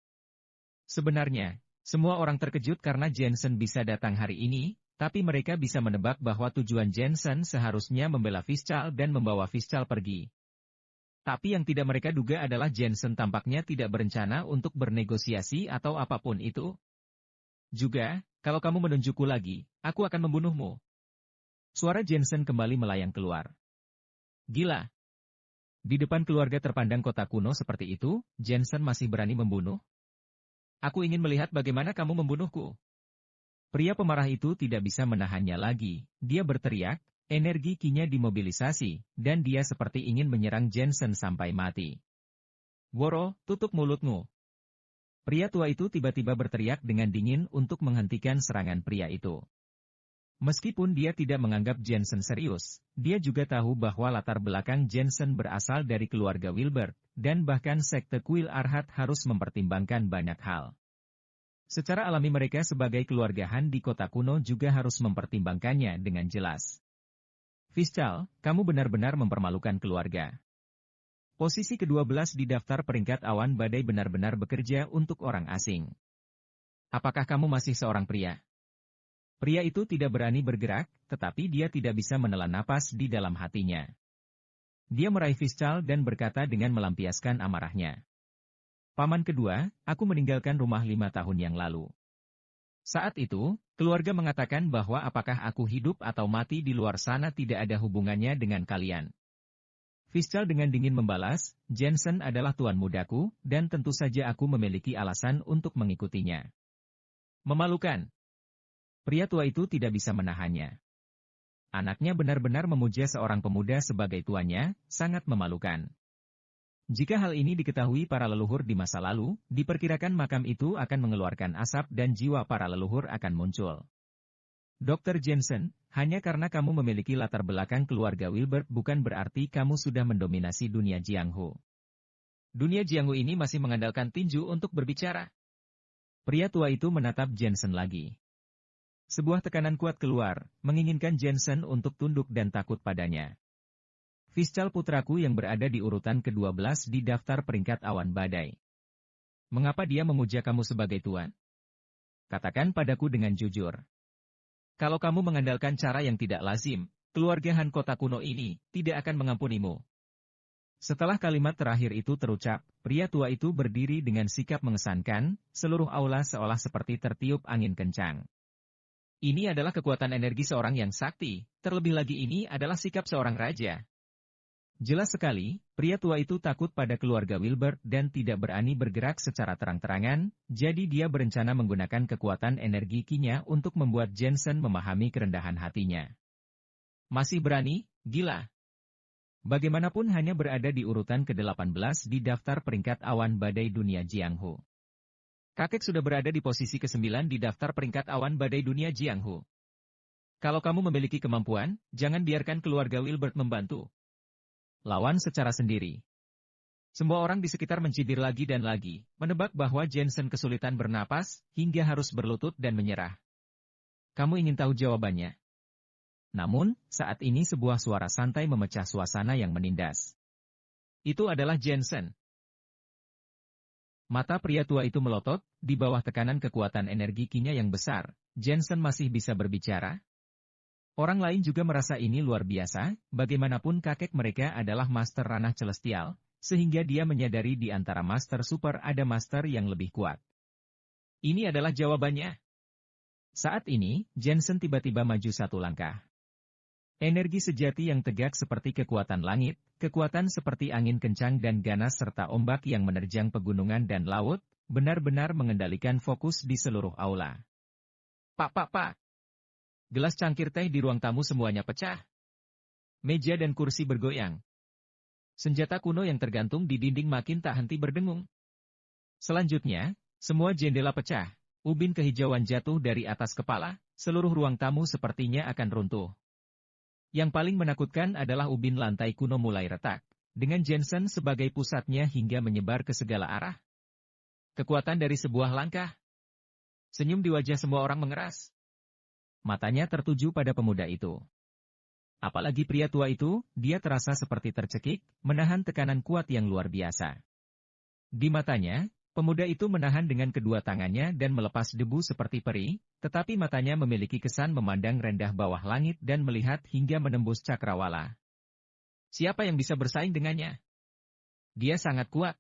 Sebenarnya, semua orang terkejut karena Jensen bisa datang hari ini, tapi mereka bisa menebak bahwa tujuan Jensen seharusnya membela Fischl dan membawa Fischl pergi. Tapi yang tidak mereka duga adalah Jensen tampaknya tidak berencana untuk bernegosiasi atau apapun itu. Juga, kalau kamu menunjukku lagi, aku akan membunuhmu. Suara Jensen kembali melayang keluar. Gila. Di depan keluarga terpandang kota kuno seperti itu, Jensen masih berani membunuh? Aku ingin melihat bagaimana kamu membunuhku. Pria pemarah itu tidak bisa menahannya lagi. Dia berteriak, energi kinya dimobilisasi, dan dia seperti ingin menyerang Jensen sampai mati. Woro, tutup mulutmu. Pria tua itu tiba-tiba berteriak dengan dingin untuk menghentikan serangan pria itu. Meskipun dia tidak menganggap Jensen serius, dia juga tahu bahwa latar belakang Jensen berasal dari keluarga Wilbert, dan bahkan sekte Kuil Arhat harus mempertimbangkan banyak hal. Secara alami mereka sebagai keluarga Han di kota kuno juga harus mempertimbangkannya dengan jelas. Fischl, kamu benar-benar mempermalukan keluarga. Posisi ke-12 di daftar peringkat awan badai benar-benar bekerja untuk orang asing. Apakah kamu masih seorang pria? Pria itu tidak berani bergerak, tetapi dia tidak bisa menelan napas di dalam hatinya. Dia meraih Fischl dan berkata dengan melampiaskan amarahnya. Paman kedua, aku meninggalkan rumah 5 tahun yang lalu. Saat itu, keluarga mengatakan bahwa apakah aku hidup atau mati di luar sana tidak ada hubungannya dengan kalian. Fischl dengan dingin membalas, Jensen adalah tuan mudaku, dan tentu saja aku memiliki alasan untuk mengikutinya. Memalukan. Pria tua itu tidak bisa menahannya. Anaknya benar-benar memuja seorang pemuda sebagai tuannya, sangat memalukan. Jika hal ini diketahui para leluhur di masa lalu, diperkirakan makam itu akan mengeluarkan asap dan jiwa para leluhur akan muncul. Dr. Jensen, hanya karena kamu memiliki latar belakang keluarga Wilbert bukan berarti kamu sudah mendominasi dunia Jianghu. Dunia Jianghu ini masih mengandalkan tinju untuk berbicara. Pria tua itu menatap Jensen lagi. Sebuah tekanan kuat keluar, menginginkan Jensen untuk tunduk dan takut padanya. Fischl putraku yang berada di urutan ke-12 di daftar peringkat awan badai. Mengapa dia memuja kamu sebagai tuan? Katakan padaku dengan jujur. Kalau kamu mengandalkan cara yang tidak lazim, keluarga Han kota kuno ini tidak akan mengampunimu. Setelah kalimat terakhir itu terucap, pria tua itu berdiri dengan sikap mengesankan, seluruh aula seolah seperti tertiup angin kencang. Ini adalah kekuatan energi seorang yang sakti, terlebih lagi ini adalah sikap seorang raja. Jelas sekali, pria tua itu takut pada keluarga Wilbert dan tidak berani bergerak secara terang-terangan, jadi dia berencana menggunakan kekuatan energi kinya untuk membuat Jensen memahami kerendahan hatinya. Masih berani? Gila. Bagaimanapun hanya berada di urutan ke-18 di daftar peringkat awan badai dunia Jianghu. Kakek sudah berada di posisi ke-9 di daftar peringkat awan badai dunia Jianghu. Kalau kamu memiliki kemampuan, jangan biarkan keluarga Wilbert membantu. Lawan secara sendiri. Semua orang di sekitar mencibir lagi dan lagi, menebak bahwa Jensen kesulitan bernapas, hingga harus berlutut dan menyerah. Kamu ingin tahu jawabannya? Namun, saat ini sebuah suara santai memecah suasana yang menindas. Itu adalah Jensen. Mata pria tua itu melotot, di bawah tekanan kekuatan energi kinya yang besar, Jensen masih bisa berbicara. Orang lain juga merasa ini luar biasa, bagaimanapun kakek mereka adalah master ranah celestial, sehingga dia menyadari di antara master super ada master yang lebih kuat. Ini adalah jawabannya. Saat ini, Jensen tiba-tiba maju satu langkah. Energi sejati yang tegak seperti kekuatan langit, kekuatan seperti angin kencang dan ganas serta ombak yang menerjang pegunungan dan laut, benar-benar mengendalikan fokus di seluruh aula. Pak. Gelas cangkir teh di ruang tamu semuanya pecah. Meja dan kursi bergoyang. Senjata kuno yang tergantung di dinding makin tak henti berdengung. Selanjutnya, semua jendela pecah, ubin kehijauan jatuh dari atas kepala, seluruh ruang tamu sepertinya akan runtuh. Yang paling menakutkan adalah ubin lantai kuno mulai retak, dengan Jensen sebagai pusatnya hingga menyebar ke segala arah. Kekuatan dari sebuah langkah. Senyum di wajah semua orang mengeras. Matanya tertuju pada pemuda itu. Apalagi pria tua itu, dia terasa seperti tercekik, menahan tekanan kuat yang luar biasa. Di matanya, pemuda itu menahan dengan kedua tangannya dan melepas debu seperti peri, tetapi matanya memiliki kesan memandang rendah bawah langit dan melihat hingga menembus cakrawala. Siapa yang bisa bersaing dengannya? Dia sangat kuat.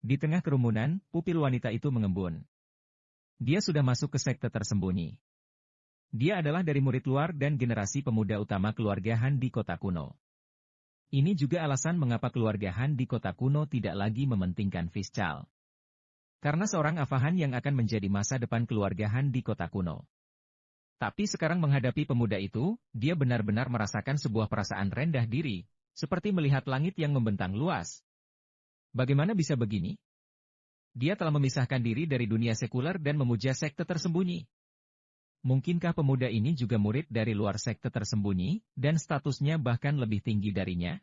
Di tengah kerumunan, pupil wanita itu mengembun. Dia sudah masuk ke sekte tersembunyi. Dia adalah dari murid luar dan generasi pemuda utama keluarga Han di kota kuno. Ini juga alasan mengapa keluarga Han di kota kuno tidak lagi mementingkan Fischl. Karena seorang Afahan yang akan menjadi masa depan keluarga Han di kota kuno. Tapi sekarang menghadapi pemuda itu, dia benar-benar merasakan sebuah perasaan rendah diri, seperti melihat langit yang membentang luas. Bagaimana bisa begini? Dia telah memisahkan diri dari dunia sekuler dan memuja sekte tersembunyi. Mungkinkah pemuda ini juga murid dari luar sekte tersembunyi, dan statusnya bahkan lebih tinggi darinya?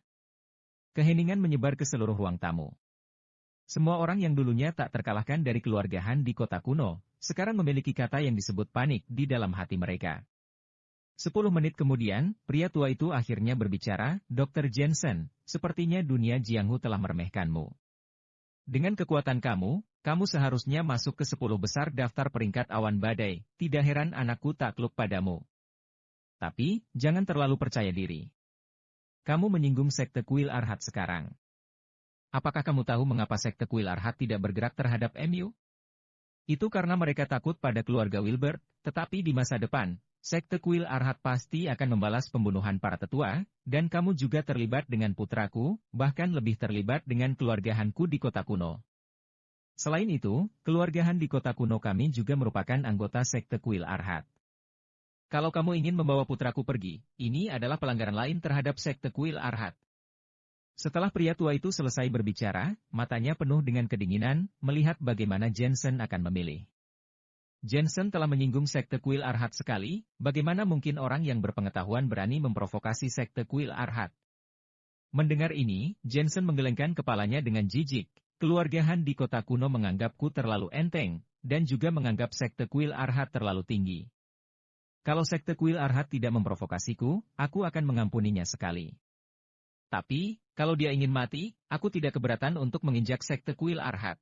Keheningan menyebar ke seluruh ruang tamu. Semua orang yang dulunya tak terkalahkan dari keluarga Han di kota kuno, sekarang memiliki kata yang disebut panik di dalam hati mereka. 10 menit kemudian, pria tua itu akhirnya berbicara, Dr. Jensen, sepertinya dunia Jianghu telah meremehkanmu. Dengan kekuatan kamu seharusnya masuk ke 10 besar daftar peringkat awan badai, tidak heran anakku takluk padamu. Tapi, jangan terlalu percaya diri. Kamu menyinggung sekte Kuil Arhat sekarang. Apakah kamu tahu mengapa sekte Kuil Arhat tidak bergerak terhadap MU? Itu karena mereka takut pada keluarga Wilbert, tetapi di masa depan, sekte Kuil Arhat pasti akan membalas pembunuhan para tetua, dan kamu juga terlibat dengan putraku, bahkan lebih terlibat dengan keluarga Hanku di kota kuno. Selain itu, keluarga Han di kota kuno kami juga merupakan anggota sekte Kuil Arhat. Kalau kamu ingin membawa putraku pergi, ini adalah pelanggaran lain terhadap sekte Kuil Arhat. Setelah pria tua itu selesai berbicara, matanya penuh dengan kedinginan, melihat bagaimana Jensen akan memilih. Jensen telah menyinggung sekte Kuil Arhat sekali, bagaimana mungkin orang yang berpengetahuan berani memprovokasi sekte Kuil Arhat? Mendengar ini, Jensen menggelengkan kepalanya dengan jijik. Keluarga Han di kota kuno menganggapku terlalu enteng, dan juga menganggap sekte Kuil Arhat terlalu tinggi. Kalau sekte Kuil Arhat tidak memprovokasiku, aku akan mengampuninya sekali. Tapi, kalau dia ingin mati, aku tidak keberatan untuk menginjak sekte Kuil Arhat.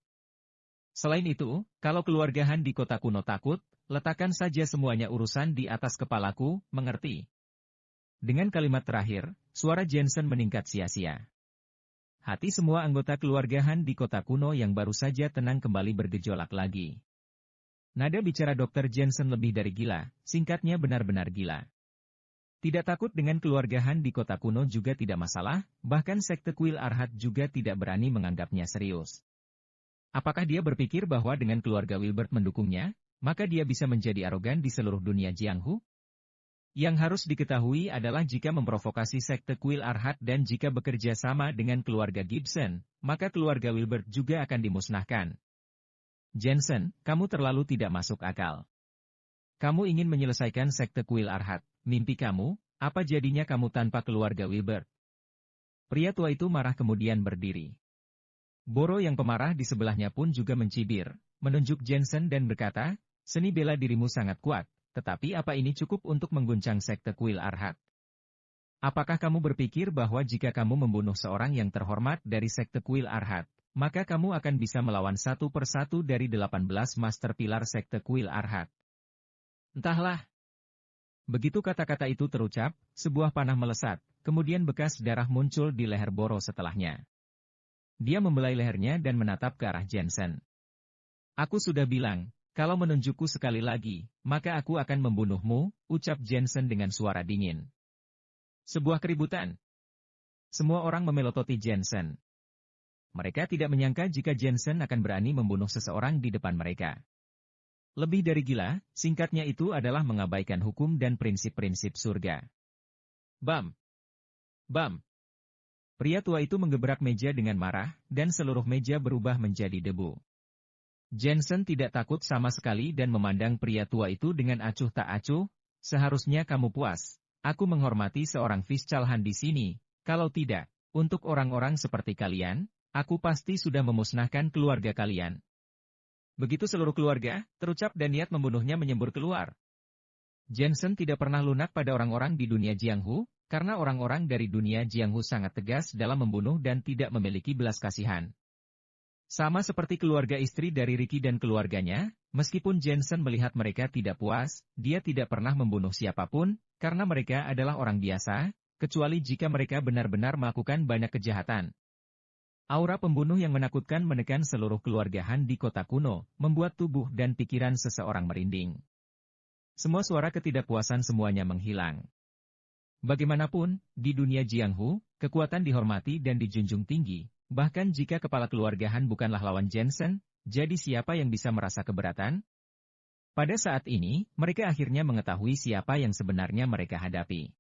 Selain itu, kalau keluarga Han di kota kuno takut, letakkan saja semuanya urusan di atas kepalaku, mengerti? Dengan kalimat terakhir, suara Jensen meningkat sia-sia. Hati semua anggota keluarga Han di kota kuno yang baru saja tenang kembali bergejolak lagi. Nada bicara Dr. Jensen lebih dari gila, singkatnya benar-benar gila. Tidak takut dengan keluarga Han di kota kuno juga tidak masalah, bahkan sekte Kuil Arhat juga tidak berani menganggapnya serius. Apakah dia berpikir bahwa dengan keluarga Wilbert mendukungnya, maka dia bisa menjadi arogan di seluruh dunia Jianghu? Yang harus diketahui adalah jika memprovokasi sekte Kuil Arhat dan jika bekerja sama dengan keluarga Gibson, maka keluarga Wilbert juga akan dimusnahkan. Jensen, kamu terlalu tidak masuk akal. Kamu ingin menyelesaikan sekte Kuil Arhat, mimpi kamu, apa jadinya kamu tanpa keluarga Wilbert? Pria tua itu marah kemudian berdiri. Boro yang pemarah di sebelahnya pun juga mencibir, menunjuk Jensen dan berkata, seni bela dirimu sangat kuat. Tetapi apa ini cukup untuk mengguncang sekte Kuil Arhat? Apakah kamu berpikir bahwa jika kamu membunuh seorang yang terhormat dari sekte Kuil Arhat, maka kamu akan bisa melawan satu persatu dari 18 master pilar sekte Kuil Arhat? Entahlah. Begitu kata-kata itu terucap, sebuah panah melesat, kemudian bekas darah muncul di leher Boro setelahnya. Dia membelai lehernya dan menatap ke arah Jensen. Aku sudah bilang, kalau menunjukku sekali lagi, maka aku akan membunuhmu, ucap Jensen dengan suara dingin. Sebuah keributan. Semua orang memelototi Jensen. Mereka tidak menyangka jika Jensen akan berani membunuh seseorang di depan mereka. Lebih dari gila, singkatnya itu adalah mengabaikan hukum dan prinsip-prinsip surga. Bam! Bam! Pria tua itu menggebrak meja dengan marah, dan seluruh meja berubah menjadi debu. Jensen tidak takut sama sekali dan memandang pria tua itu dengan acuh tak acuh, seharusnya kamu puas. Aku menghormati seorang Fischalhan di sini, kalau tidak, untuk orang-orang seperti kalian, aku pasti sudah memusnahkan keluarga kalian. Begitu seluruh keluarga, terucap dan niat membunuhnya menyembur keluar. Jensen tidak pernah lunak pada orang-orang di dunia Jianghu, karena orang-orang dari dunia Jianghu sangat tegas dalam membunuh dan tidak memiliki belas kasihan. Sama seperti keluarga istri dari Ricky dan keluarganya, meskipun Jensen melihat mereka tidak puas, dia tidak pernah membunuh siapapun, karena mereka adalah orang biasa, kecuali jika mereka benar-benar melakukan banyak kejahatan. Aura pembunuh yang menakutkan menekan seluruh keluarga Han di kota kuno, membuat tubuh dan pikiran seseorang merinding. Semua suara ketidakpuasan semuanya menghilang. Bagaimanapun, di dunia Jianghu, kekuatan dihormati dan dijunjung tinggi. Bahkan jika kepala keluarga Han bukanlah lawan Jensen, jadi siapa yang bisa merasa keberatan? Pada saat ini, mereka akhirnya mengetahui siapa yang sebenarnya mereka hadapi.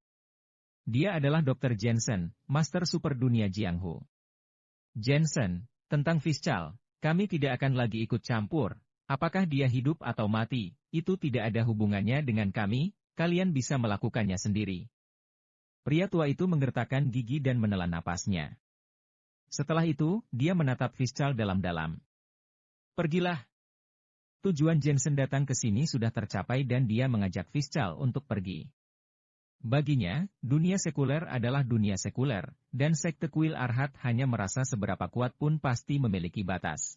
Dia adalah Dr. Jensen, Master Super Dunia Jianghu. Jensen, tentang Fischl, kami tidak akan lagi ikut campur. Apakah dia hidup atau mati, itu tidak ada hubungannya dengan kami, kalian bisa melakukannya sendiri. Pria tua itu menggertakkan gigi dan menelan napasnya. Setelah itu, dia menatap Fischl dalam-dalam. Pergilah. Tujuan Jensen datang ke sini sudah tercapai dan dia mengajak Fischl untuk pergi. Baginya, dunia sekuler adalah dunia sekuler, dan sekte kuil Arhat hanya merasa seberapa kuat pun pasti memiliki batas.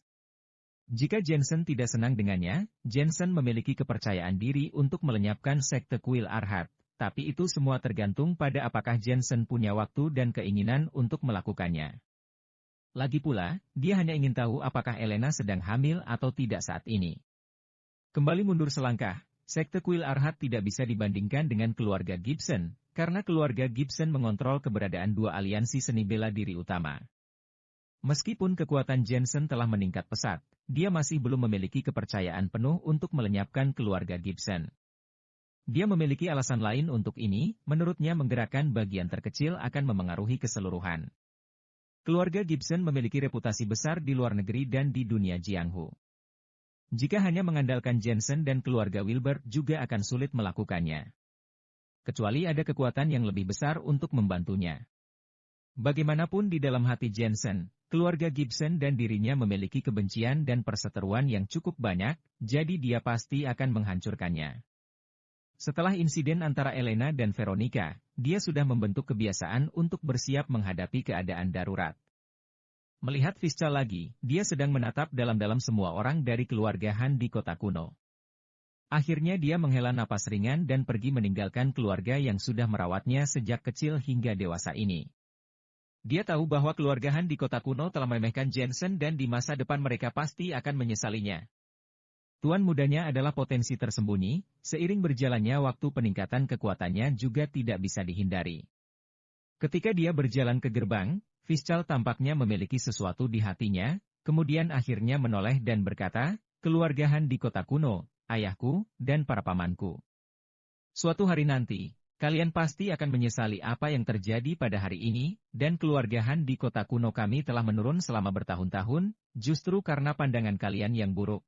Jika Jensen tidak senang dengannya, Jensen memiliki kepercayaan diri untuk melenyapkan sekte kuil Arhat, tapi itu semua tergantung pada apakah Jensen punya waktu dan keinginan untuk melakukannya. Lagi pula, dia hanya ingin tahu apakah Elena sedang hamil atau tidak saat ini. Kembali mundur selangkah, sekte kuil Arhat tidak bisa dibandingkan dengan keluarga Gibson, karena keluarga Gibson mengontrol keberadaan dua aliansi seni bela diri utama. Meskipun kekuatan Jensen telah meningkat pesat, dia masih belum memiliki kepercayaan penuh untuk melenyapkan keluarga Gibson. Dia memiliki alasan lain untuk ini, menurutnya menggerakkan bagian terkecil akan memengaruhi keseluruhan. Keluarga Gibson memiliki reputasi besar di luar negeri dan di dunia Jianghu. Jika hanya mengandalkan Jensen dan keluarga Wilbert juga akan sulit melakukannya. Kecuali ada kekuatan yang lebih besar untuk membantunya. Bagaimanapun di dalam hati Jensen, keluarga Gibson dan dirinya memiliki kebencian dan perseteruan yang cukup banyak, jadi dia pasti akan menghancurkannya. Setelah insiden antara Elena dan Veronica, dia sudah membentuk kebiasaan untuk bersiap menghadapi keadaan darurat. Melihat Fischl lagi, dia sedang menatap dalam-dalam semua orang dari keluarga Han di kota kuno. Akhirnya dia menghela napas ringan dan pergi meninggalkan keluarga yang sudah merawatnya sejak kecil hingga dewasa ini. Dia tahu bahwa keluarga Han di kota kuno telah meremehkan Jensen dan di masa depan mereka pasti akan menyesalinya. Tuan mudanya adalah potensi tersembunyi, seiring berjalannya waktu peningkatan kekuatannya juga tidak bisa dihindari. Ketika dia berjalan ke gerbang, Fischl tampaknya memiliki sesuatu di hatinya, kemudian akhirnya menoleh dan berkata, keluarga Han di kota kuno, ayahku, dan para pamanku. Suatu hari nanti, kalian pasti akan menyesali apa yang terjadi pada hari ini, dan keluarga Han di kota kuno kami telah menurun selama bertahun-tahun, justru karena pandangan kalian yang buruk.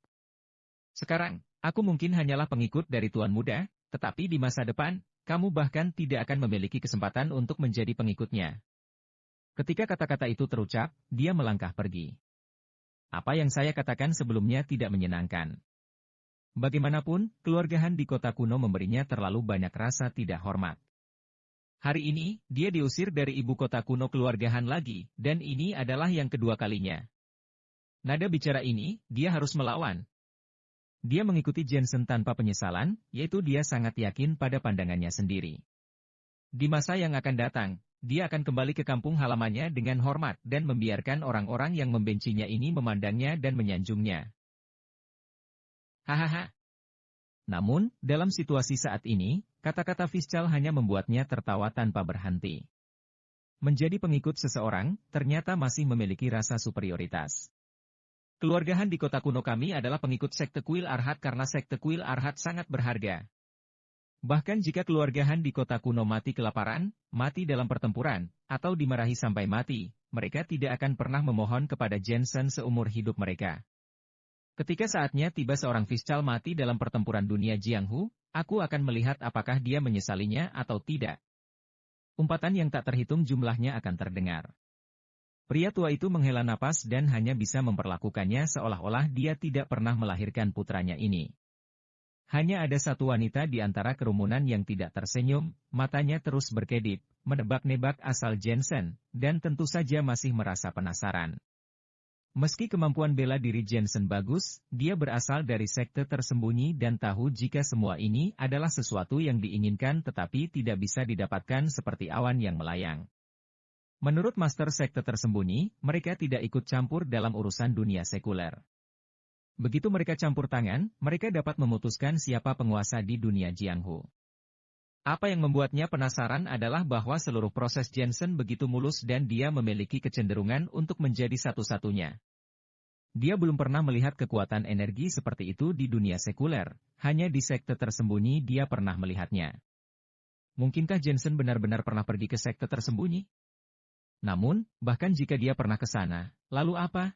Sekarang, aku mungkin hanyalah pengikut dari Tuan Muda, tetapi di masa depan, kamu bahkan tidak akan memiliki kesempatan untuk menjadi pengikutnya. Ketika kata-kata itu terucap, dia melangkah pergi. Apa yang saya katakan sebelumnya tidak menyenangkan. Bagaimanapun, keluarga Han di kota kuno memberinya terlalu banyak rasa tidak hormat. Hari ini, dia diusir dari ibu kota kuno keluarga Han lagi, dan ini adalah yang kedua kalinya. Nada bicara ini, dia harus melawan. Dia mengikuti Jensen tanpa penyesalan, yaitu dia sangat yakin pada pandangannya sendiri. Di masa yang akan datang, dia akan kembali ke kampung halamannya dengan hormat dan membiarkan orang-orang yang membencinya ini memandangnya dan menyanjungnya. Hahaha. Namun, dalam situasi saat ini, kata-kata Fischl hanya membuatnya tertawa tanpa berhenti. Menjadi pengikut seseorang, ternyata masih memiliki rasa superioritas. Keluarga Han di kota kuno kami adalah pengikut sekte kuil Arhat karena sekte kuil Arhat sangat berharga. Bahkan jika keluarga Han di kota kuno mati kelaparan, mati dalam pertempuran, atau dimarahi sampai mati, mereka tidak akan pernah memohon kepada Jensen seumur hidup mereka. Ketika saatnya tiba seorang Fischl mati dalam pertempuran dunia Jianghu, aku akan melihat apakah dia menyesalinya atau tidak. Umpatan yang tak terhitung jumlahnya akan terdengar. Pria tua itu menghela napas dan hanya bisa memperlakukannya seolah-olah dia tidak pernah melahirkan putranya ini. Hanya ada satu wanita di antara kerumunan yang tidak tersenyum, matanya terus berkedip, menebak-nebak asal Jensen, dan tentu saja masih merasa penasaran. Meski kemampuan bela diri Jensen bagus, dia berasal dari sekte tersembunyi dan tahu jika semua ini adalah sesuatu yang diinginkan tetapi tidak bisa didapatkan seperti awan yang melayang. Menurut master sekte tersembunyi, mereka tidak ikut campur dalam urusan dunia sekuler. Begitu mereka campur tangan, mereka dapat memutuskan siapa penguasa di dunia Jianghu. Apa yang membuatnya penasaran adalah bahwa seluruh proses Jensen begitu mulus dan dia memiliki kecenderungan untuk menjadi satu-satunya. dia belum pernah melihat kekuatan energi seperti itu di dunia sekuler, hanya di sekte tersembunyi dia pernah melihatnya. Mungkinkah Jensen benar-benar pernah pergi ke sekte tersembunyi? Namun, bahkan jika dia pernah ke sana, lalu apa?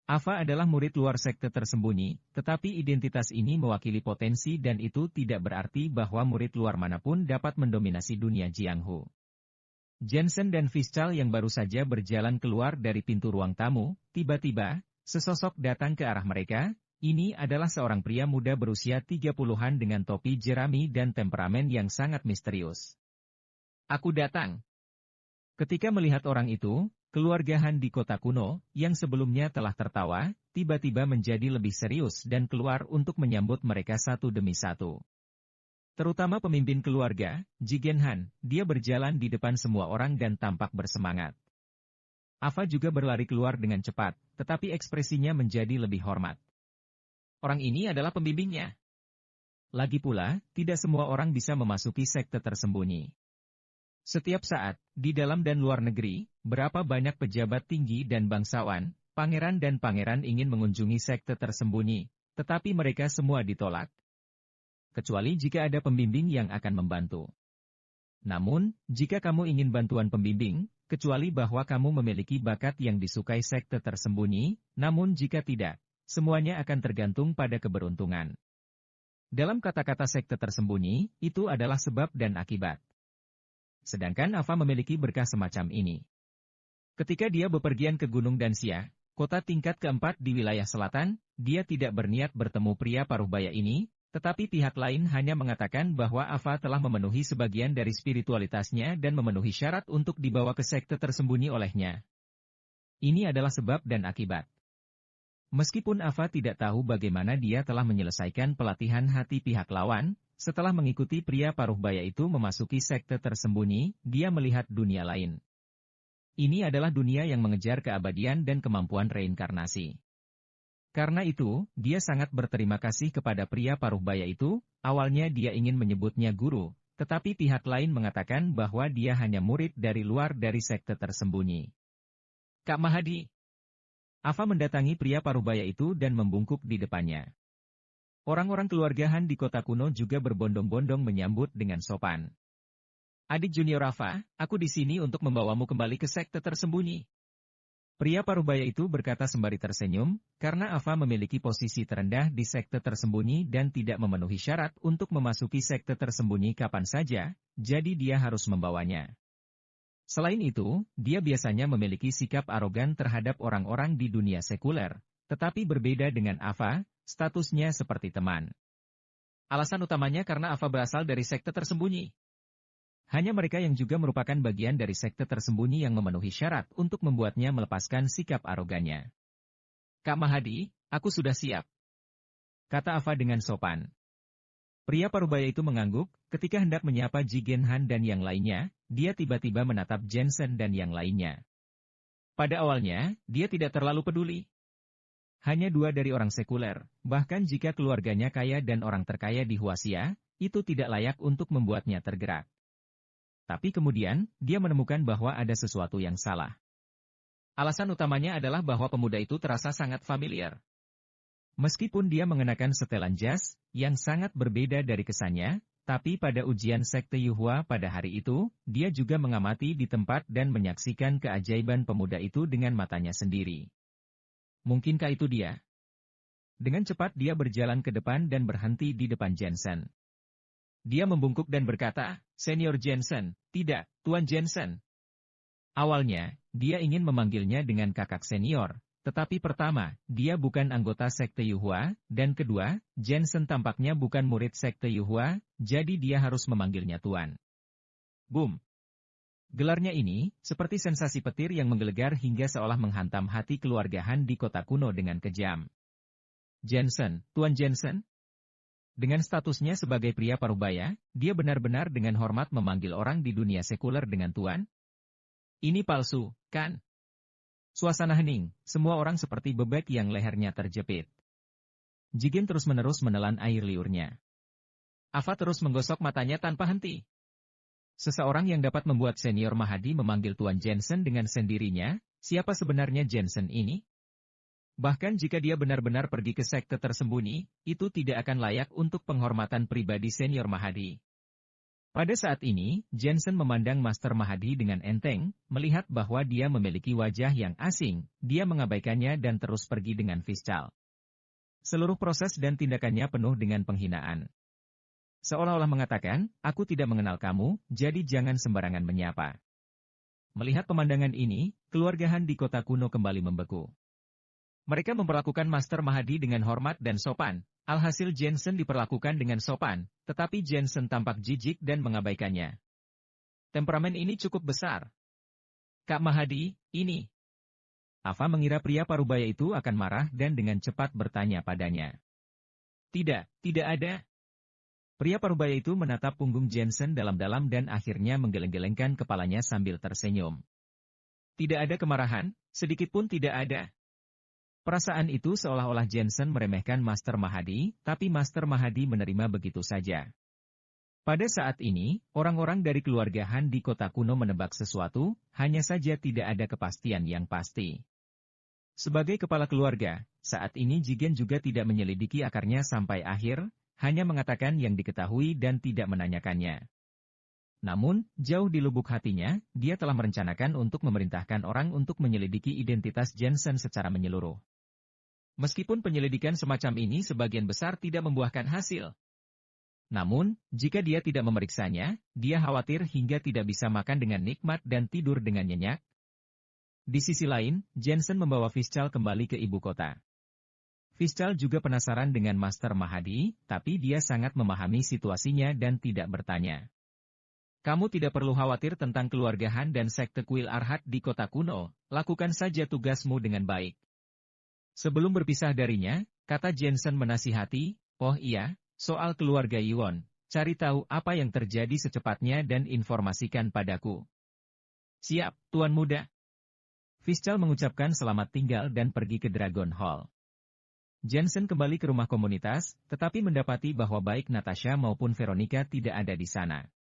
Ava adalah murid luar sekte tersembunyi, tetapi identitas ini mewakili potensi dan itu tidak berarti bahwa murid luar manapun dapat mendominasi dunia Jianghu. Jensen dan Fischl yang baru saja berjalan keluar dari pintu ruang tamu, tiba-tiba, sesosok datang ke arah mereka. Ini adalah seorang pria muda berusia 30-an dengan topi jerami dan temperamen yang sangat misterius. Aku datang. Ketika melihat orang itu, keluarga Han di kota kuno, yang sebelumnya telah tertawa, tiba-tiba menjadi lebih serius dan keluar untuk menyambut mereka satu demi satu. Terutama pemimpin keluarga, Jigen Han, dia berjalan di depan semua orang dan tampak bersemangat. Ava juga berlari keluar dengan cepat, tetapi ekspresinya menjadi lebih hormat. Orang ini adalah pembimbingnya. Lagi pula, tidak semua orang bisa memasuki sekte tersembunyi. Setiap saat, di dalam dan luar negeri, berapa banyak pejabat tinggi dan bangsawan, pangeran dan pangeran ingin mengunjungi sekte tersembunyi, tetapi mereka semua ditolak. Kecuali jika ada pembimbing yang akan membantu. Namun, jika kamu ingin bantuan pembimbing, kecuali bahwa kamu memiliki bakat yang disukai sekte tersembunyi, namun jika tidak, semuanya akan tergantung pada keberuntungan. Dalam kata-kata sekte tersembunyi, itu adalah sebab dan akibat. Sedangkan Ava memiliki berkah semacam ini. Ketika dia bepergian ke Gunung Danxia, kota tingkat keempat di wilayah selatan, dia tidak berniat bertemu pria paruhbaya ini, tetapi pihak lain hanya mengatakan bahwa Ava telah memenuhi sebagian dari spiritualitasnya dan memenuhi syarat untuk dibawa ke sekte tersembunyi olehnya. Ini adalah sebab dan akibat. Meskipun Ava tidak tahu bagaimana dia telah menyelesaikan pelatihan hati pihak lawan, setelah mengikuti pria paruhbaya itu memasuki sekte tersembunyi, dia melihat dunia lain. Ini adalah dunia yang mengejar keabadian dan kemampuan reinkarnasi. Karena itu, dia sangat berterima kasih kepada pria paruhbaya itu. Awalnya dia ingin menyebutnya guru, tetapi pihak lain mengatakan bahwa dia hanya murid dari luar dari sekte tersembunyi. Kak Mahadi. Ava mendatangi pria paruhbaya itu dan membungkuk di depannya. Orang-orang keluarga Han di kota kuno juga berbondong-bondong menyambut dengan sopan. Adik junior Ava, aku di sini untuk membawamu kembali ke sekte tersembunyi. Pria paruhbaya itu berkata sembari tersenyum, karena Ava memiliki posisi terendah di sekte tersembunyi dan tidak memenuhi syarat untuk memasuki sekte tersembunyi kapan saja, jadi dia harus membawanya. Selain itu, dia biasanya memiliki sikap arogan terhadap orang-orang di dunia sekuler, tetapi berbeda dengan Ava, statusnya seperti teman. Alasan utamanya karena Ava berasal dari sekte tersembunyi. Hanya mereka yang juga merupakan bagian dari sekte tersembunyi yang memenuhi syarat untuk membuatnya melepaskan sikap arogannya. Kak Mahadi, aku sudah siap. Kata Ava dengan sopan. Pria paruhbaya itu mengangguk, ketika hendak menyapa Jigen Han dan yang lainnya, dia tiba-tiba menatap Jensen dan yang lainnya. Pada awalnya, dia tidak terlalu peduli. Hanya dua dari orang sekuler, bahkan jika keluarganya kaya dan orang terkaya di Huaxia, itu tidak layak untuk membuatnya tergerak. Tapi kemudian, dia menemukan bahwa ada sesuatu yang salah. Alasan utamanya adalah bahwa pemuda itu terasa sangat familiar. Meskipun dia mengenakan setelan jas, yang sangat berbeda dari kesannya, tapi pada ujian sekte Yuhua pada hari itu, dia juga mengamati di tempat dan menyaksikan keajaiban pemuda itu dengan matanya sendiri. Mungkinkah itu dia? Dengan cepat dia berjalan ke depan dan berhenti di depan Jensen. Dia membungkuk dan berkata, Senior Jensen, tidak, Tuan Jensen. Awalnya, dia ingin memanggilnya dengan kakak senior, tetapi pertama, dia bukan anggota sekte Yuhua, dan kedua, Jensen tampaknya bukan murid sekte Yuhua, jadi dia harus memanggilnya Tuan. Boom! Gelarnya ini, seperti sensasi petir yang menggelegar hingga seolah menghantam hati keluarga Han di kota kuno dengan kejam. Jensen, Tuan Jensen? Dengan statusnya sebagai pria parubaya, dia benar-benar dengan hormat memanggil orang di dunia sekuler dengan Tuan? Ini palsu, kan? Suasana hening, semua orang seperti bebek yang lehernya terjepit. Jigen terus-menerus menelan air liurnya. Ava terus menggosok matanya tanpa henti. Seseorang yang dapat membuat senior Mahadi memanggil Tuan Jensen dengan sendirinya, siapa sebenarnya Jensen ini? Bahkan jika dia benar-benar pergi ke sekte tersembunyi, itu tidak akan layak untuk penghormatan pribadi senior Mahdi. Pada saat ini, Jensen memandang Master Mahdi dengan enteng, melihat bahwa dia memiliki wajah yang asing, dia mengabaikannya dan terus pergi dengan Fischl. Seluruh proses dan tindakannya penuh dengan penghinaan. Seolah-olah mengatakan, aku tidak mengenal kamu, jadi jangan sembarangan menyapa. Melihat pemandangan ini, keluarga Han di kota kuno kembali membeku. Mereka memperlakukan Master Mahdi dengan hormat dan sopan, alhasil Jensen diperlakukan dengan sopan, tetapi Jensen tampak jijik dan mengabaikannya. Temperamen ini cukup besar. Kak Mahdi, ini. Ava mengira pria parubaya itu akan marah dan dengan cepat bertanya padanya. Tidak ada. Pria parubaya itu menatap punggung Jensen dalam-dalam dan akhirnya menggeleng-gelengkan kepalanya sambil tersenyum. Tidak ada kemarahan, sedikit pun tidak ada. Perasaan itu seolah-olah Jensen meremehkan Master Mahdi, tapi Master Mahdi menerima begitu saja. Pada saat ini, orang-orang dari keluarga Han di kota kuno menebak sesuatu, hanya saja tidak ada kepastian yang pasti. Sebagai kepala keluarga, saat ini Jigen juga tidak menyelidiki akarnya sampai akhir, hanya mengatakan yang diketahui dan tidak menanyakannya. Namun, jauh di lubuk hatinya, dia telah merencanakan untuk memerintahkan orang untuk menyelidiki identitas Jensen secara menyeluruh. Meskipun penyelidikan semacam ini sebagian besar tidak membuahkan hasil. Namun, jika dia tidak memeriksanya, dia khawatir hingga tidak bisa makan dengan nikmat dan tidur dengan nyenyak. Di sisi lain, Jensen membawa Fischl kembali ke ibu kota. Fischl juga penasaran dengan Master Mahdi, tapi dia sangat memahami situasinya dan tidak bertanya. Kamu tidak perlu khawatir tentang keluarga Han dan sekte Kuil Arhat di kota kuno, lakukan saja tugasmu dengan baik. Sebelum berpisah darinya, kata Jensen menasihati, oh iya, soal keluarga Yuan, cari tahu apa yang terjadi secepatnya dan informasikan padaku. Siap, Tuan Muda. Fischl mengucapkan selamat tinggal dan pergi ke Dragon Hall. Jensen kembali ke rumah komunitas, tetapi mendapati bahwa baik Natasha maupun Veronica tidak ada di sana.